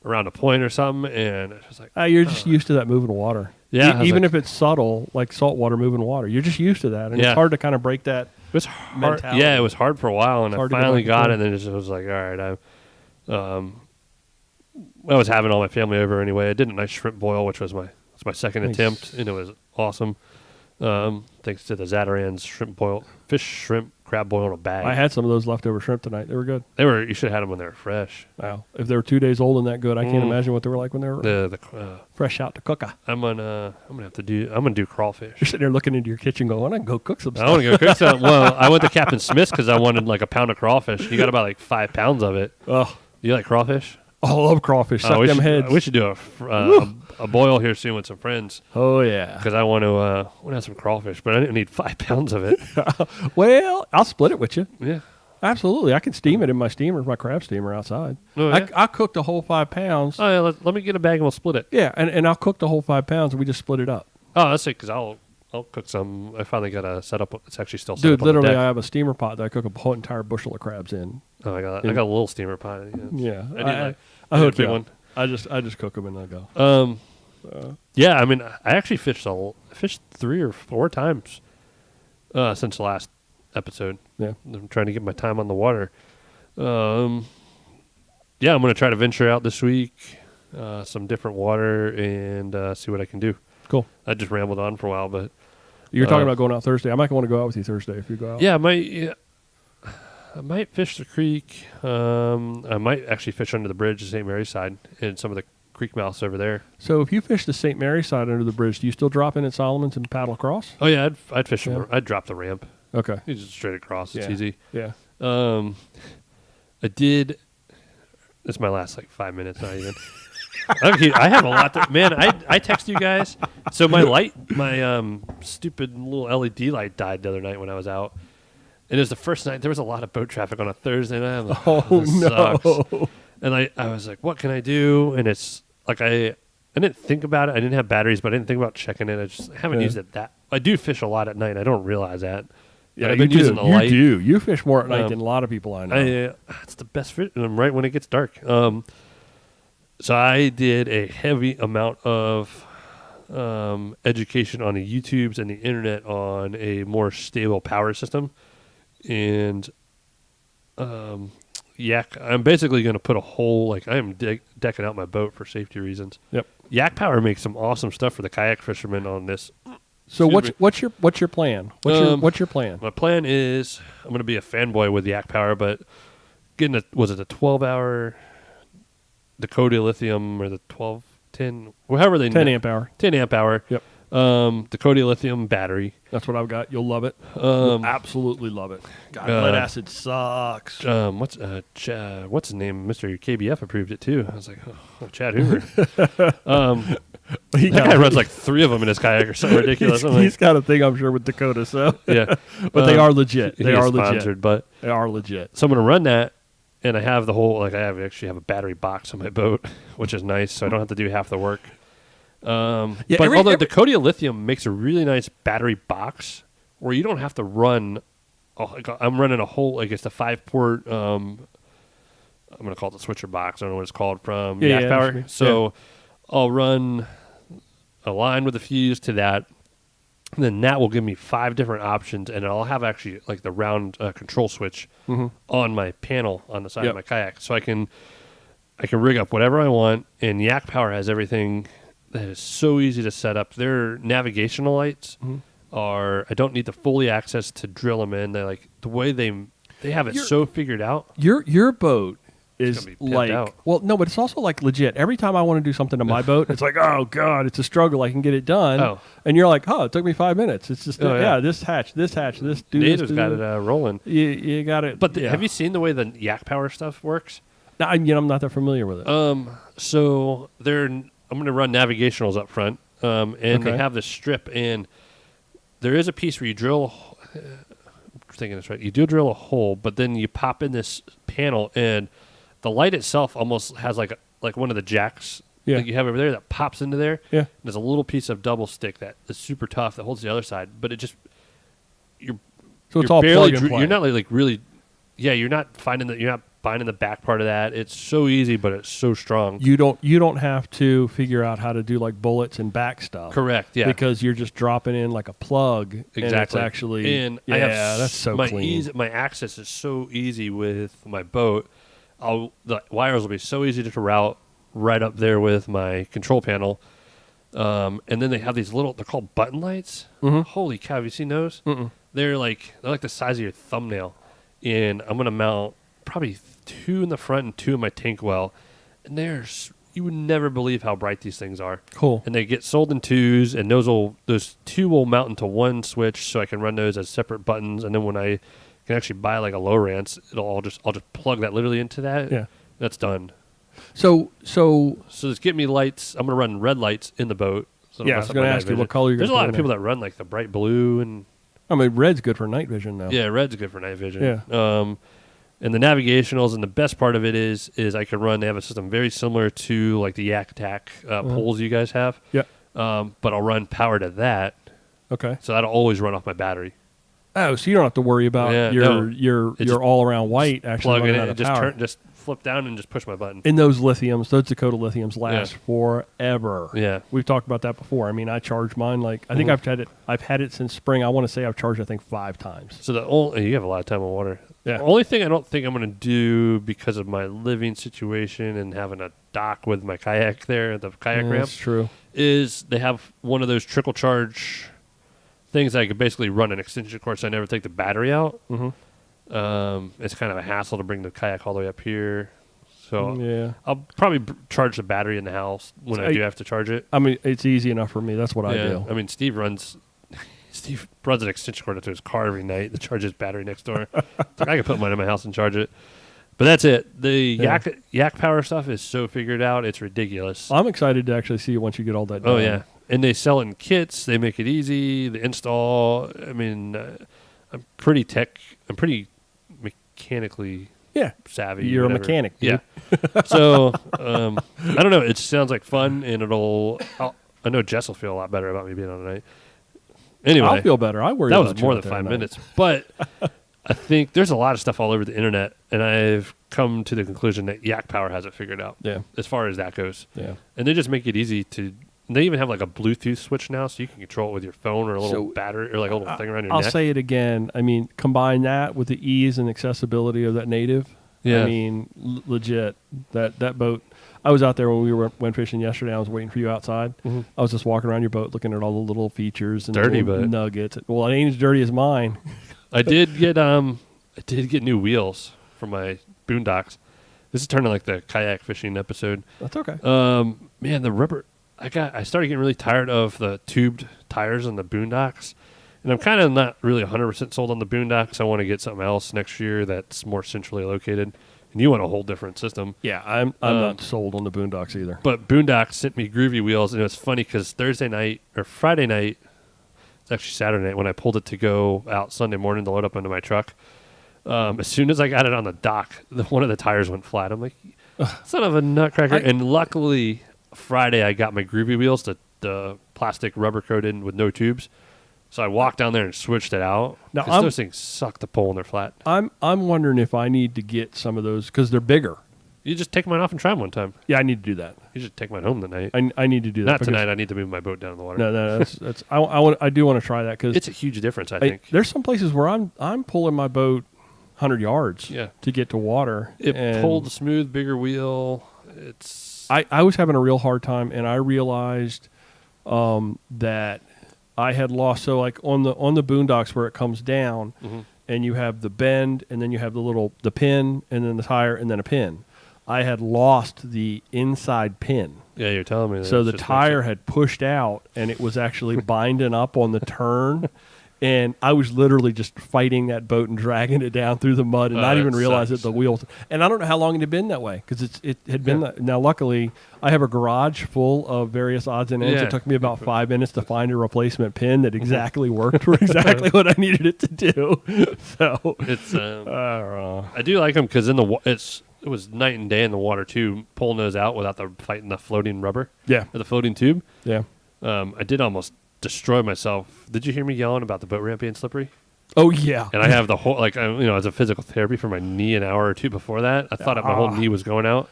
B: around a point or something, and it's just like
A: you're just used to that moving water.
B: Yeah,
A: even if it's subtle, like saltwater moving water, you're just used to that, and it's hard to kind of break that.
B: It was hard.
A: Mentality.
B: Yeah, it was hard for a while, and I finally got it. And then it just was like, all right, I was having all my family over anyway. I did a nice shrimp boil, which was my second attempt, and it was awesome. Thanks to the Zatarain's shrimp crab boil in a bag.
A: I had some of those leftover shrimp tonight. They were good.
B: You should have had them when they were fresh.
A: Wow. If they were 2 days old and that good, I can't imagine what they were like when they were fresh out to cook.
B: I'm gonna do crawfish.
A: You're sitting there looking into your kitchen going, I can go cook some stuff.
B: I want to go cook some. Well, I went to Captain Smith's because I wanted like a pound of crawfish. You got about like 5 pounds of it.
A: Oh,
B: You like crawfish?
A: I love crawfish. Suck them heads.
B: We should do a boil here soon with some friends.
A: Oh, yeah.
B: Because I want to have some crawfish, but I didn't need 5 pounds of it.
A: Well, I'll split it with you.
B: Yeah.
A: Absolutely. I can steam it in my crab steamer outside.
B: Oh, yeah?
A: I cooked the whole 5 pounds.
B: Oh, yeah, let me get a bag and we'll split it.
A: Yeah, and I'll cook the whole 5 pounds and we just split it up.
B: Oh, that's it, because I'll cook some. I finally got a setup. It's actually still set
A: Dude,
B: up
A: literally,
B: on the
A: I
B: deck.
A: have a steamer pot that I cook a whole entire bushel of crabs in.
B: Oh, I got a little steamer pot.
A: Yeah.
B: I hooked
A: you
B: one.
A: I just cook them and I go.
B: Yeah, I mean, I actually fished 3 or 4 times since the last episode.
A: Yeah.
B: I'm trying to get my time on the water. Yeah, I'm going to try to venture out this week, some different water, and see what I can do.
A: Cool.
B: I just rambled on for a while, but
A: You're talking about going out Thursday. I might want to go out with you Thursday if you go out.
B: yeah, I might fish the creek. I might actually fish under the bridge, the St. Mary's side, and some of the creek mouths over there.
A: So if you fish the St. Mary's side under the bridge, do you still drop in at Solomon's and paddle across?
B: Oh yeah, I'd fish. I'd drop the ramp.
A: Okay.
B: You just straight across. It's
A: Yeah.
B: easy.
A: Yeah.
B: I did. This is my last 5 minutes. Not even. I have a lot to. Man, I text you guys. So my stupid little LED light died the other night when I was out. And it was the first night. There was a lot of boat traffic on a Thursday night. I'm like, this sucks. And I was like, what can I do? And it's like I didn't think about it. I didn't have batteries, but I didn't think about checking it. I just haven't used it that. I do fish a lot at night. I don't realize that.
A: Yeah,
B: I've been
A: you
B: using
A: do.
B: the light.
A: You do. You fish more at night than a lot of people I know.
B: It's the best fish. Right when it gets dark. So I did a heavy amount of education on the YouTubes and the internet on a more stable power system, and Yak. I'm basically going to put a whole I am decking out my boat for safety reasons.
A: Yep.
B: Yak Power makes some awesome stuff for the kayak fishermen on this.
A: So what's your plan? What's your plan?
B: My plan is I'm going to be a fanboy with Yak Power, but getting a 12-hour Dakota lithium or the 10 however they
A: 10 amp hour.
B: 10 amp hour.
A: Yep.
B: Dakota lithium battery.
A: That's what I've got. You'll love it. You'll absolutely love it. God, lead acid sucks.
B: What's his name? Mr. KBF approved it too. I was like, oh Chad Hoover. That guy runs like 3 of them in his kayak or something ridiculous.
A: He's got a thing, I'm sure, with Dakota. So
B: yeah,
A: but they are legit. They are
B: sponsored,
A: legit.
B: but
A: they are legit.
B: So I'm gonna run that, and I have the whole I actually have a battery box on my boat, which is nice. So I don't have to do half the work. But although Dakota lithium makes a really nice battery box where you don't have to run. I'm running a whole it's the 5-port. I'm gonna call it the switcher box. I don't know what it's called from Yak Power. So I'll run a line with a fuse to that, and then that will give me 5 different options, and I'll have actually the round control switch on my panel on the side of my kayak, so I can rig up whatever I want. And Yak Power has everything that is so easy to set up. Their navigational lights are, I don't need to fully access to drill them in. They're the way they have it so figured out.
A: Your boat is
B: out.
A: Well, no, but it's also legit. Every time I want to do something to my boat, it's oh God, it's a struggle. I can get it done. And you're it took me 5 minutes. It's just this hatch, this do
B: Native's
A: this.
B: got it rolling.
A: You got it.
B: But have you seen the way the Yak Power stuff works?
A: No, I'm not that familiar with it.
B: So I'm going to run navigationals up front, and they have this strip, and there is a piece where you drill. I'm thinking this right. You do drill a hole, but then you pop in this panel, and the light itself almost has like one of the jacks that you have over there that pops into there.
A: Yeah.
B: There's a little piece of double stick that is super tough that holds the other side, but it just
A: it's all plug and play.
B: You're not really. Yeah, you're not binding the back part of that. It's so easy, but it's so strong.
A: You don't have to figure out how to do bullets and back stuff.
B: Correct. Yeah.
A: Because you're just dropping in a plug.
B: Exactly.
A: And it's actually that's so clean.
B: My access is so easy with my boat. The wires will be so easy to route right up there with my control panel. And then they have these they're called button lights. Mm-hmm. Holy cow! Have you seen those?
A: Mm-mm.
B: They're like the size of your thumbnail. And I'm gonna mount probably 2 in the front and 2 in my tank well, and you would never believe how bright these things are.
A: Cool.
B: And they get sold in 2s, and those 2 will mount into one switch, so I can run those as separate buttons. And then when I can actually buy a low rance, I'll just plug that literally into that.
A: Yeah,
B: that's done.
A: So
B: just get me lights. I'm gonna run red lights in the boat. So
A: I was gonna ask you what color you're.
B: There's a lot of people that run the bright blue, and
A: red's good for night vision now.
B: Yeah, red's good for night vision.
A: Yeah.
B: And the navigationals, and the best part of it is I can run. They have a system very similar to the Yak Attack poles you guys have.
A: Yeah.
B: But I'll run power to that.
A: Okay.
B: So that'll always run off my battery.
A: Oh, so you don't have to worry about your all around white actually
B: plug it
A: running
B: in
A: out of power.
B: just flip down and just push my button.
A: And those Dakota lithiums last forever.
B: Yeah.
A: We've talked about that before. I charge mine I think I've had it since spring. I want to say I've charged 5 times.
B: So you have a lot of time on water.
A: Yeah.
B: The only thing I don't think I'm going to do because of my living situation and having a dock with my kayak there, the kayak ramp.
A: That's true.
B: Is they have one of those trickle charge things that I could basically run an extension cord, so I never take the battery out. Mm-hmm. It's kind of a hassle to bring the kayak all the way up here. So I'll probably charge the battery in the house when I do have to charge it.
A: It's easy enough for me. That's what I do.
B: Steve runs an extension cord up to his car every night to charge his battery next door. I can put mine in my house and charge it. But that's it. The Yak Power stuff is so figured out, it's ridiculous.
A: I'm excited to actually see it once you get all that done.
B: Oh, yeah. And they sell it in kits. They make it easy. The install, I'm pretty mechanically savvy.
A: You're
B: whatever.
A: a mechanic, dude.
B: Yeah. So I don't know. It sounds like fun, and I know Jess will feel a lot better about me being on tonight. Anyway,
A: I'll feel better. I worry
B: that
A: about
B: was more
A: you
B: than
A: out
B: 5
A: there
B: minutes, but I think there's a lot of stuff all over the internet, and I've come to the conclusion that Kayak Power has it figured out.
A: Yeah.
B: As far as that goes.
A: Yeah.
B: And they just make it easy to. They even have like a Bluetooth switch now, so you can control it with your phone or a little battery or like a little thing around your
A: I'll
B: neck.
A: say it again. I mean, combine that with the ease and accessibility of that native.
B: Yeah.
A: I mean, legit. That boat. I was out there when we went fishing yesterday. I was waiting for you outside.
B: Mhm.
A: I was just walking around your boat, looking at all the little features and
B: Dirty
A: little
B: boat.
A: nuggets. Well, it ain't as dirty as mine.
B: I did get new wheels for my boondocks. This is turning like the kayak fishing episode.
A: That's okay.
B: Man, the rubber. I started getting really tired of the tubed tires on the boondocks, and I'm kind of not really 100% sold on the boondocks. I want to get something else next year that's more centrally located. And you want a whole different system.
A: Yeah, I'm not sold on the boondocks either.
B: But Boondocks sent me groovy wheels, and it was funny because Thursday night or Friday night, it's actually Saturday night when I pulled it to go out Sunday morning to load up into my truck. As soon as I got it on the dock, one of the tires went flat. I'm like, son of a nutcracker. And luckily, Friday I got my groovy wheels, the plastic rubber coated with no tubes. So I walked down there and switched it out.
A: Now,
B: Because those things suck to pull when they're flat.
A: I'm wondering if I need to get some of those because they're bigger.
B: You just take mine off and try them one time.
A: Yeah, I need to do that.
B: You should take mine home tonight.
A: I need to do that.
B: Not tonight. I need to move my boat down in the water.
A: No, that's I do want to try that because
B: It's a huge difference, I think.
A: there's some places where I'm pulling my boat 100 yards
B: Yeah.
A: to get to water.
B: It
A: and
B: pulled smooth, bigger wheel. It's
A: I was having a real hard time, and I realized that I had lost. So like on the boondocks where it comes down, and you have the bend, and then you have the pin, and then the tire, and then a pin. I had lost the inside pin.
B: yeah, you're telling me that.
A: So the
B: just
A: tire
B: makes
A: had pushed out, and it was actually binding up on the turn. And I was literally just fighting that boat and dragging it down through the mud and not even realize that the wheels. And I don't know how long it had been that way because it had been that. Now, luckily, I have a garage full of various odds and ends.
B: Yeah.
A: It took me about 5 minutes to find a replacement pin that exactly worked for exactly what I needed it to do. So
B: it's.
A: I don't know.
B: I do like them because it was night and day in the water too, pulling those out without fighting the floating rubber.
A: Yeah.
B: Or the floating tube.
A: Yeah.
B: I did almost destroy myself. Did you hear me yelling about the boat ramp being slippery?
A: Oh, yeah.
B: And I have the whole, as a physical therapy for my knee an hour or two before that. I thought my whole knee was going out.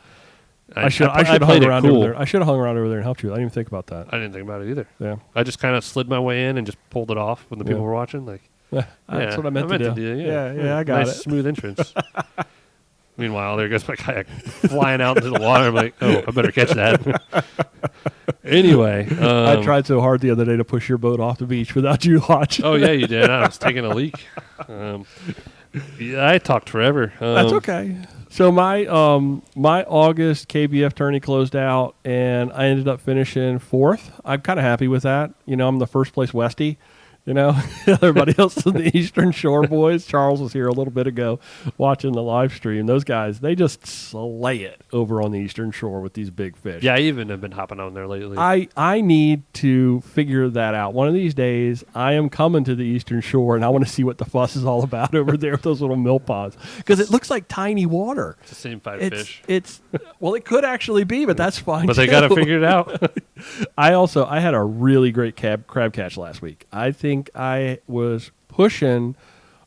A: I should have hung around over there. I should have hung around over there and helped you. I didn't even think about that.
B: I didn't think about it either.
A: Yeah.
B: I just kind of slid my way in and just pulled it off when the people were watching. Like,
A: That's what I meant to do. Yeah, I got
B: nice,
A: it.
B: smooth entrance. Meanwhile, there goes my kayak flying out into the water. I'm like, oh, I better catch that. Anyway.
A: I tried so hard the other day to push your boat off the beach without you watching.
B: Oh, yeah, you did. I was taking a leak. I talked forever.
A: That's okay. So my August KBF tourney closed out, and I ended up finishing 4th. I'm kind of happy with that. I'm the first place Westie. Everybody else is the Eastern Shore boys. Charles was here a little bit ago watching the live stream. Those guys, they just slay it over on the Eastern Shore with these big fish.
B: Yeah, I even have been hopping on there lately.
A: I need to figure that out. One of these days, I am coming to the Eastern Shore, and I want to see what the fuss is all about over there with those little mill ponds. Because it looks like tiny water.
B: It's the same 5 fish.
A: Well, it could actually be, but that's fine,
B: But they got to figure it out.
A: I had a really great crab catch last week. I think I was pushing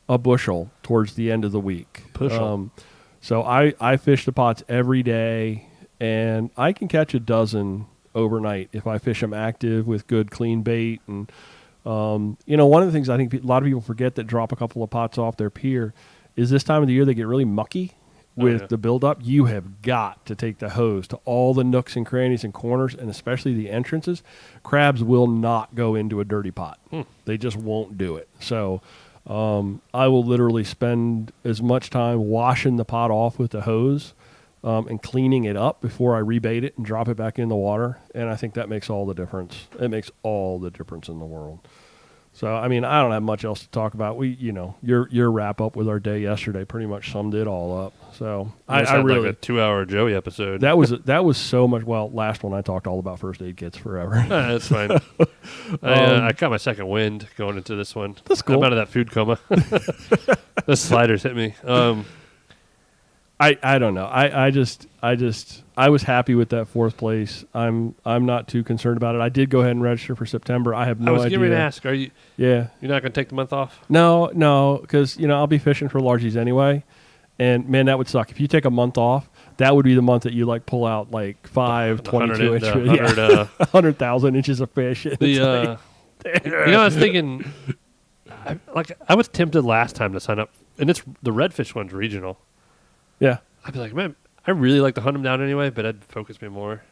A: a bushel towards the end of the week. So I fish the pots every day, and I can catch a dozen overnight if I fish them active with good clean bait. And one of the things I think a lot of people forget that drop a couple of pots off their pier is this time of the year they get really mucky with the buildup. You have got to take the hose to all the nooks and crannies and corners, and especially the entrances. Crabs will not go into a dirty pot. They just won't do it. So I will literally spend as much time washing the pot off with the hose and cleaning it up before I rebait it and drop it back in the water. And I think that makes all the difference. It makes all the difference in the world. So, I mean, I don't have much else to talk about. Your wrap up with our day yesterday pretty much summed it all up. So I really
B: like a 2-hour Joey episode.
A: that was so much. Well, last one I talked all about first aid kits forever.
B: That's fine. I got my second wind going into this one.
A: That's cool.
B: I'm out of that food coma. The sliders hit me.
A: I don't know. I was happy with that fourth place. I'm not too concerned about it. I did go ahead and register for September. I have no idea.
B: I was getting ready to ask, are you?
A: Yeah.
B: You're not going to take the month off?
A: No, because I'll be fishing for largies anyway, and man, that would suck. If you take a month off, that would be the month that you like pull out like 22 inches, 100,000 inches of fish.
B: I was thinking, I was tempted last time to sign up, and it's the redfish one's regional.
A: Yeah.
B: I'd be like, man, I really like to hunt them down anyway, but that'd focus me more.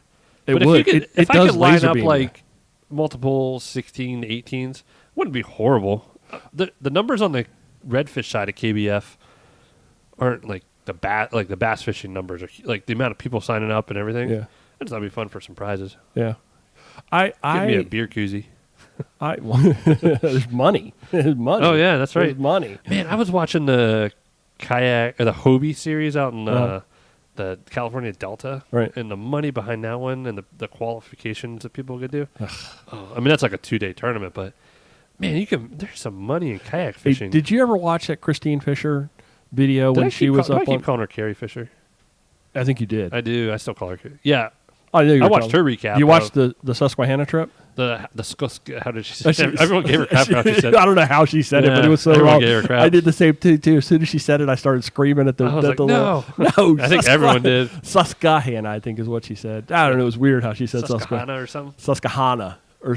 A: It
B: but
A: would.
B: If I could line up like multiple 16, 18s, wouldn't be horrible. The numbers on the redfish side of KBF aren't like the bass fishing numbers, are like the amount of people signing up and everything.
A: Yeah.
B: I just thought it'd be fun for some prizes.
A: Yeah.
B: Give me a beer koozie.
A: There's money. There's money.
B: Oh yeah, that's right.
A: There's money.
B: Man, I was watching the kayak or the Hobie series out in the California Delta,
A: right?
B: And the money behind that one and the qualifications that people could do. I mean, that's like a 2-day tournament, but man, there's some money in kayak fishing.
A: Hey, did you ever watch that Christine Fisher video when she was up on?
B: I keep calling her Carrie Fisher.
A: I think you did.
B: I do. I still call her Carrie. Yeah.
A: I
B: watched her recap.
A: You watched the Susquehanna trip?
B: How did she say it? Everyone gave her crap for how she said it.
A: I don't know how she said it, but it was so wrong.
B: Gave her crap.
A: I did the same thing, too. As soon as she said it, I started screaming at the...
B: I was like, no.
A: No.
B: I think everyone did.
A: Susquehanna, I think, is what she said. I don't know. It was weird how she said
B: Susquehanna or something?
A: Susquehanna. Or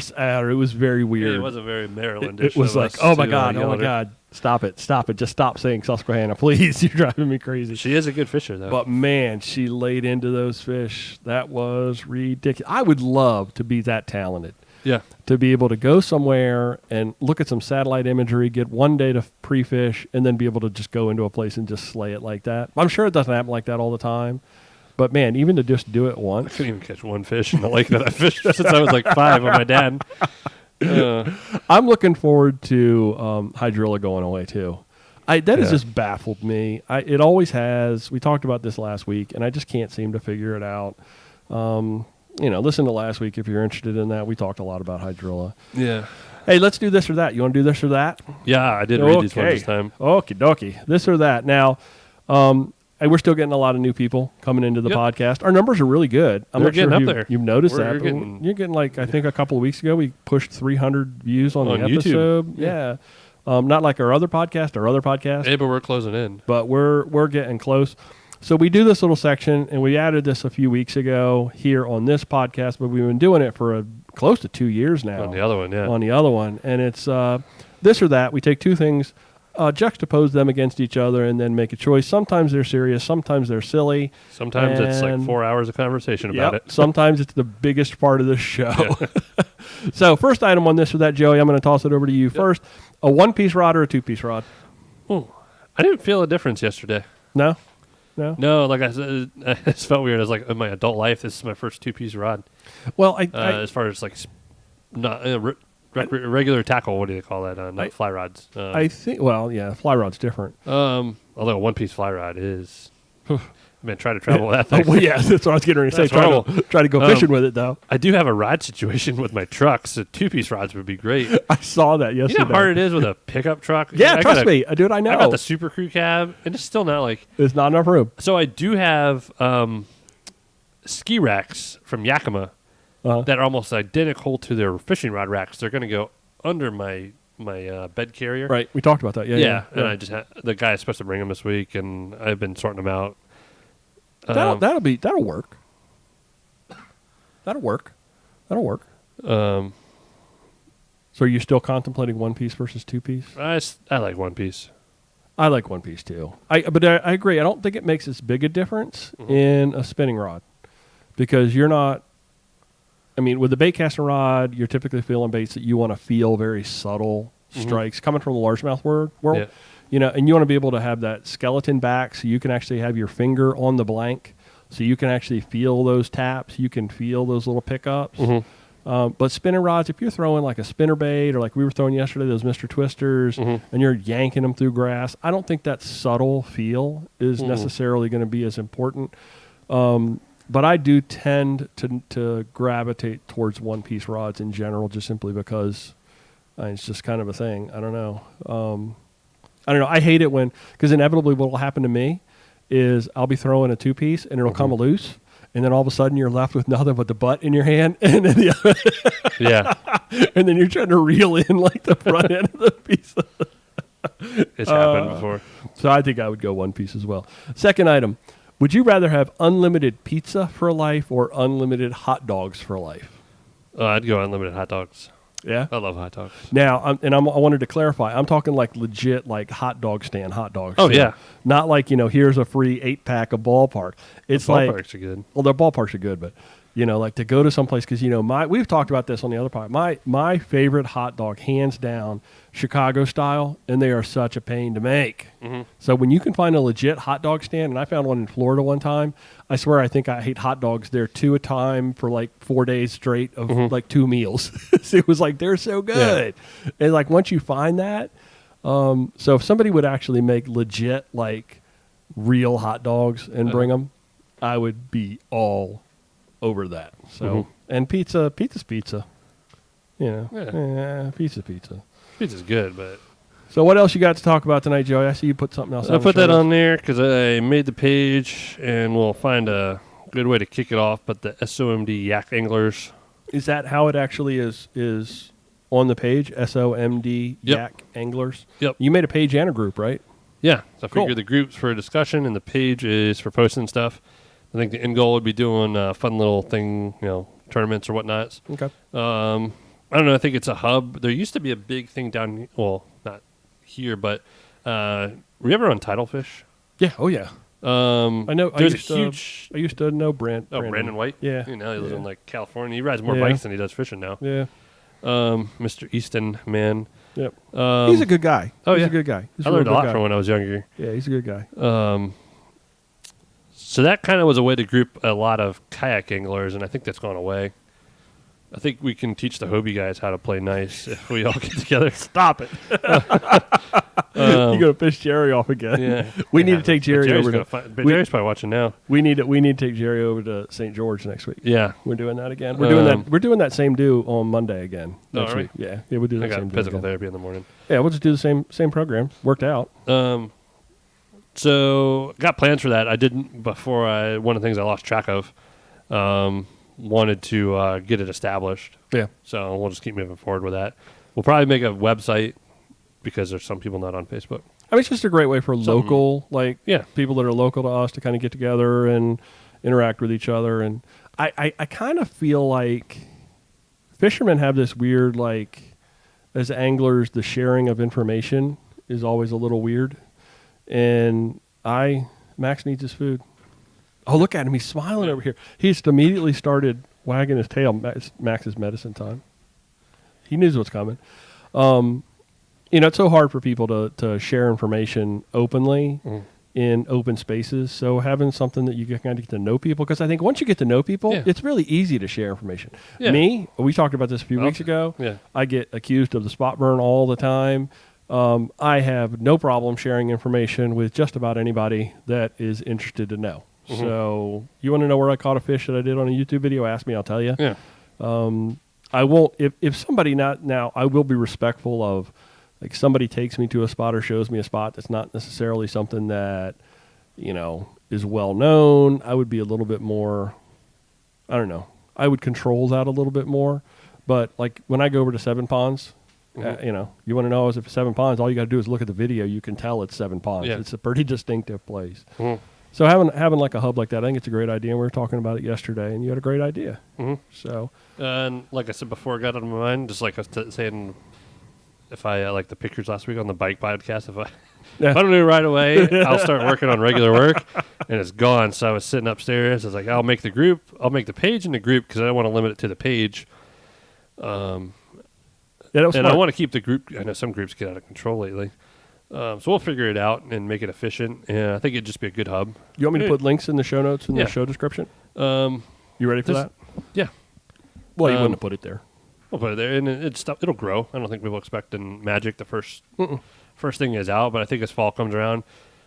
A: it was very weird.
B: Yeah, it wasn't very Marylandish.
A: It was like, oh my God. Stop it. Just stop saying Susquehanna, please. You're driving me crazy.
B: She is a good fisher, though.
A: But man, she laid into those fish. That was ridiculous. I would love to be that talented.
B: Yeah.
A: To be able to go somewhere and look at some satellite imagery, get one day to pre-fish, and then be able to just go into a place and just slay it like that. I'm sure it doesn't happen like that all the time. But man, even to just do it once.
B: I couldn't even catch one fish in the lake that I fished since I was like 5 with my dad.
A: I'm looking forward to hydrilla going away too. That has just baffled me. It always has. We talked about this last week, and I just can't seem to figure it out. Listen to last week if you're interested in that. We talked a lot about hydrilla.
B: Yeah.
A: Hey, let's do this or that. You want to do this or that?
B: Yeah, I did read these ones this time.
A: Okie dokie. This or that. Now, and we're still getting a lot of new people coming into the podcast. Our numbers are really good. I'm
B: They're
A: not sure
B: getting
A: if
B: up there.
A: You've noticed that.
B: You're
A: getting like, I think a couple of weeks ago, we pushed 300 views on the episode.
B: YouTube. Yeah.
A: Not like our other podcast.
B: Yeah, but we're closing in.
A: But we're getting close. So we do this little section, and we added this a few weeks ago here on this podcast, but we've been doing it for close to 2 years now.
B: On the other one, yeah.
A: On the other one. And it's this or that. We take two things, juxtapose them against each other, and then make a choice. Sometimes they're serious. Sometimes they're silly.
B: Sometimes it's like 4 hours of conversation about it.
A: Sometimes it's the biggest part of the show.
B: Yeah.
A: So first item on this or that, Joey, I'm going to toss it over to you first. A one-piece rod or a two-piece rod?
B: Ooh, I didn't feel a difference yesterday.
A: No?
B: No, like I said, it just felt weird. I was like, in my adult life, this is my first two-piece rod.
A: Well,
B: as far as like not regular tackle, what do they call that? Not fly rods.
A: I think. Well, yeah, fly rod's different.
B: Although a one-piece fly rod is. Man, try to travel with that thing.
A: Well, yeah, that's what I was getting ready to say. Try to go fishing with it, though.
B: I do have a rod situation with my truck, so two-piece rods would be great.
A: I saw that yesterday.
B: You know how hard it is with a pickup truck?
A: Yeah, trust me. Dude, I know.
B: I got the Super Crew cab, and it's still not like...
A: There's not enough room.
B: So I do have ski racks from Yakima that are almost identical to their fishing rod racks. They're going to go under my bed carrier.
A: Right. We talked about that. Yeah.
B: And I just the guy is supposed to bring them this week, and I've been sorting them out.
A: That'll work. That'll work. So are you still contemplating one piece versus two piece?
B: I like one piece.
A: I like one piece too. But I agree. I don't think it makes as big a difference in a spinning rod because you're not. I mean, with the bait casting rod, you're typically feeling baits that you want to feel very subtle strikes coming from the largemouth world.
B: Yeah.
A: And you want to be able to have that skeleton back so you can actually have your finger on the blank so you can actually feel those taps. You can feel those little pickups. But spinning rods, if you're throwing like a spinner bait or like we were throwing yesterday, those Mr. Twisters, and you're yanking them through grass, I don't think that subtle feel is necessarily going to be as important. But I do tend to gravitate towards one-piece rods in general just simply because it's just kind of a thing. I don't know. I hate it because inevitably what will happen to me is I'll be throwing a 2-piece and it'll come loose. And then all of a sudden you're left with nothing but the butt in your hand, and then and then you're trying to reel in like the front end of the piece.
B: It's happened before.
A: So I think I would go 1 piece as well. Second item: would you rather have unlimited pizza for life or unlimited hot dogs for life?
B: I'd go unlimited hot dogs.
A: Yeah,
B: I love hot dogs.
A: Now, I wanted to clarify. I'm talking like legit, like hot dog stand hot dogs.
B: Oh,
A: too.
B: yeah.
A: Not like, here's a free 8-pack of Ballpark. It's like
B: Ballparks are good.
A: Well, their ballparks are good, but like to go to someplace because we've talked about this on the other part. My favorite hot dog, hands down, Chicago style, and they are such a pain to make.
B: Mm-hmm.
A: So when you can find a legit hot dog stand, and I found one in Florida one time, I swear I think I ate hot dogs there 2 a time for like 4 days straight of like 2 meals. It was like they're so good, and like once you find that, so if somebody would actually make legit like real hot dogs and bring them, I would be all over that. So and pizza's pizza. Pizza's pizza.
B: Pizza's good, but...
A: So what else you got to talk about tonight, Joey? I see you put something else on.
B: I put that on there because I made the page, and we'll find a good way to kick it off, but the SOMD Yak Anglers.
A: Is that how it actually is on the page? SOMD Yak Anglers?
B: Yep.
A: You made a page and a group, right?
B: Yeah. So I
A: Cool.
B: figured the group's for discussion, and the page is for posting stuff. I think the end goal would be doing a fun little thing, tournaments or whatnots.
A: Okay.
B: I don't know. I think it's a hub. There used to be a big thing down, well, not here, but were you ever on Tidalfish?
A: Yeah. Oh, yeah. I know.
B: There's a huge...
A: I used to know
B: Brandon White?
A: Yeah.
B: He lives in like California. He rides more bikes than he does fishing now.
A: Yeah.
B: Mr. Easton, man.
A: Yep. He's a good guy. He's a good guy.
B: I learned a lot from when I was younger.
A: Yeah, he's a good guy.
B: So that kind of was a way to group a lot of kayak anglers, and I think that's gone away. I think we can teach the Hobie guys how to play nice if we all get together.
A: Stop it. You're going to piss Jerry off again.
B: Yeah.
A: We need to take Jerry over to...
B: Jerry's probably watching now.
A: We need to take Jerry over to St. George next week.
B: Yeah.
A: We're doing that again. We're doing that same do on Monday again next week. Yeah, we'll do that same do.
B: I got physical
A: again.
B: therapy in the morning.
A: Yeah, we'll just do the same program. Worked out.
B: So got plans for that. I didn't before. One of the things I lost track of. Wanted to get it established.
A: Yeah.
B: So we'll just keep moving forward with that. We'll probably make a website because there's some people not on Facebook.
A: I mean, it's just a great way for local, people that are local to us to kind of get together and interact with each other. And I kind of feel like fishermen have this weird, like, as anglers, the sharing of information is always a little weird. And Max needs his food. Oh, look at him. He's smiling over here. He just immediately started wagging his tail. Max's medicine time. He knew what's coming. It's so hard for people to share information openly in open spaces. So having something that you can kind of get to know people, because I think once you get to know people, it's really easy to share information.
B: Yeah.
A: Me, we talked about this a few weeks ago. Yeah. I get accused of the spot burn all the time. I have no problem sharing information with just about anybody that is interested to know. Mm-hmm. So you want to know where I caught a fish that I did on a YouTube video? Ask me, I'll tell you. Yeah. I won't. If somebody now, I will be respectful of, like, somebody takes me to a spot or shows me a spot that's not necessarily something that is well known. I would be a little bit more. I don't know. I would control that a little bit more. But like when I go over to Seven Ponds. Mm-hmm. You want to know if it's Seven Ponds, all you got to do is look at the video. You can tell it's Seven Ponds. Yeah. It's a pretty distinctive place. Mm-hmm. So having like a hub like that, I think it's a great idea. And we were talking about it yesterday, and you had a great idea. Mm-hmm. So,
B: and like I said before, I got it on my mind, just like I was saying, if I like the pictures last week on the bike podcast, if I don't do it right away, I'll start working on regular work, and it's gone. So I was sitting upstairs. I was like, I'll make the page in the group because I don't want to limit it to the page. And I want to keep the group. I know some groups get out of control lately. So we'll figure it out and make it efficient. And I think it'd just be a good hub.
A: You want me to put links in the show notes and the show description? You ready for that?
B: Yeah.
A: Well, you wouldn't put it there.
B: We'll put it there, and it'll grow. I don't think people expecting magic the first thing is out, but I think as fall comes around,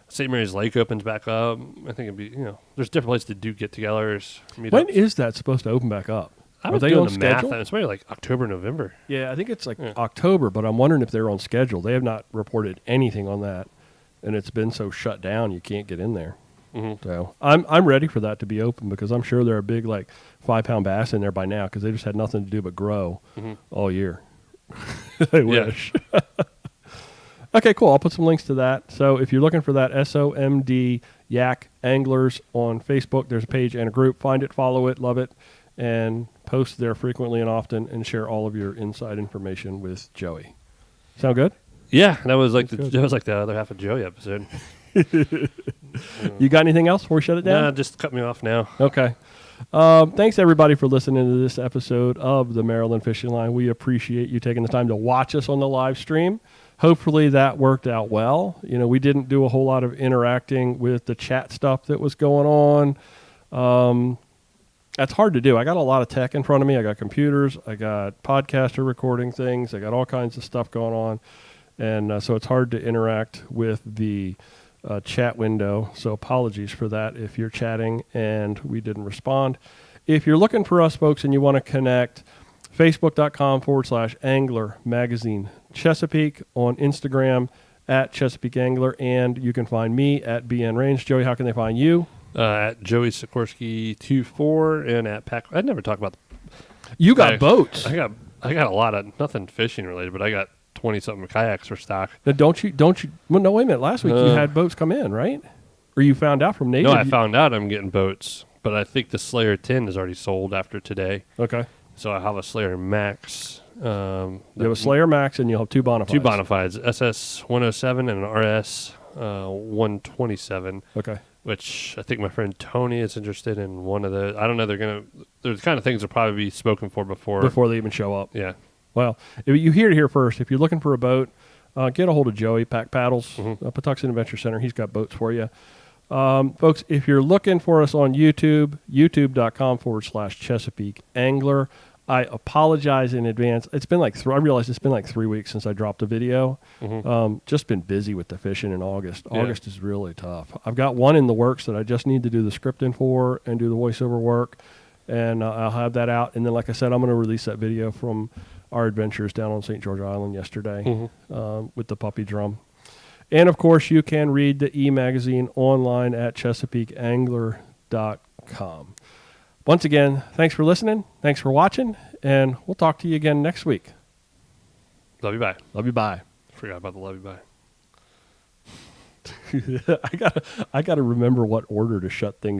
B: St. Mary's Lake opens back up. I think it'd be, there's different places to do get-togethers.
A: When is that supposed to open back up?
B: I was doing the math. It's maybe like October, November.
A: Yeah, I think it's like October, but I'm wondering if they're on schedule. They have not reported anything on that, and it's been so shut down you can't get in there.
B: Mm-hmm.
A: So I'm ready for that to be open because I'm sure there are big like 5-pound bass in there by now because they just had nothing to do but grow all year. I wish. Okay, cool. I'll put some links to that. So if you're looking for that SOMD Yak Anglers on Facebook, there's a page and a group. Find it, follow it, love it, and post there frequently and often and share all of your inside information with Joey. Sound good?
B: Yeah, that was like the other half of Joey episode.
A: You got anything else before we shut it down?
B: Nah, just cut me off now.
A: Okay. Thanks, everybody, for listening to this episode of the Maryland Fishing Line. We appreciate you taking the time to watch us on the live stream. Hopefully that worked out well. You know, we didn't do a whole lot of interacting with the chat stuff that was going on. That's hard to do. I got a lot of tech in front of me. I got computers. I got podcaster recording things. I got all kinds of stuff going on. And so it's hard to interact with the chat window. So apologies for that if you're chatting and we didn't respond. If you're looking for us, folks, and you want to connect, Facebook.com/Angler Magazine Chesapeake, on Instagram at Chesapeake Angler, and you can find me at BN Range. Joey, how can they find you?
B: At Joey Sikorsky 24 and at Pack. I'd never talk about.
A: You got boats.
B: I got a lot of nothing fishing related, but I got 20-something kayaks for stock.
A: Now, don't you? Well, no, wait a minute. Last week you had boats come in, right? Or you found out from Nate?
B: No, I found out I'm getting boats, but I think the Slayer 10 is already sold after today.
A: Okay.
B: So I have a Slayer Max.
A: You have a Slayer Max, and you'll have two Bonafides.
B: Two Bonafides, SS 107 and an RS 127.
A: Okay.
B: Which I think my friend Tony is interested in one of the. I don't know. They're the kind of things will probably be spoken for before
A: they even show up.
B: Yeah.
A: Well, if you hear it here first. If you're looking for a boat, get a hold of Joey, Pack Paddles, Patuxent Adventure Center. He's got boats for you. Folks, if you're looking for us on YouTube, youtube.com/Chesapeake Angler. I apologize in advance. It's been I realized it's been like 3 weeks since I dropped a video. Just been busy with the fishing in August.
B: Yeah.
A: August is really tough. I've got one in the works that I just need to do the scripting for and do the voiceover work, and I'll have that out. And then, like I said, I'm going to release that video from our adventures down on St. George Island yesterday with the puppy drum. And, of course, you can read the e-magazine online at ChesapeakeAngler.com. Once again, thanks for listening. Thanks for watching. And we'll talk to you again next week.
B: Love you, bye.
A: Love you, bye.
B: Forgot about the love you, bye.
A: I gotta remember what order to shut things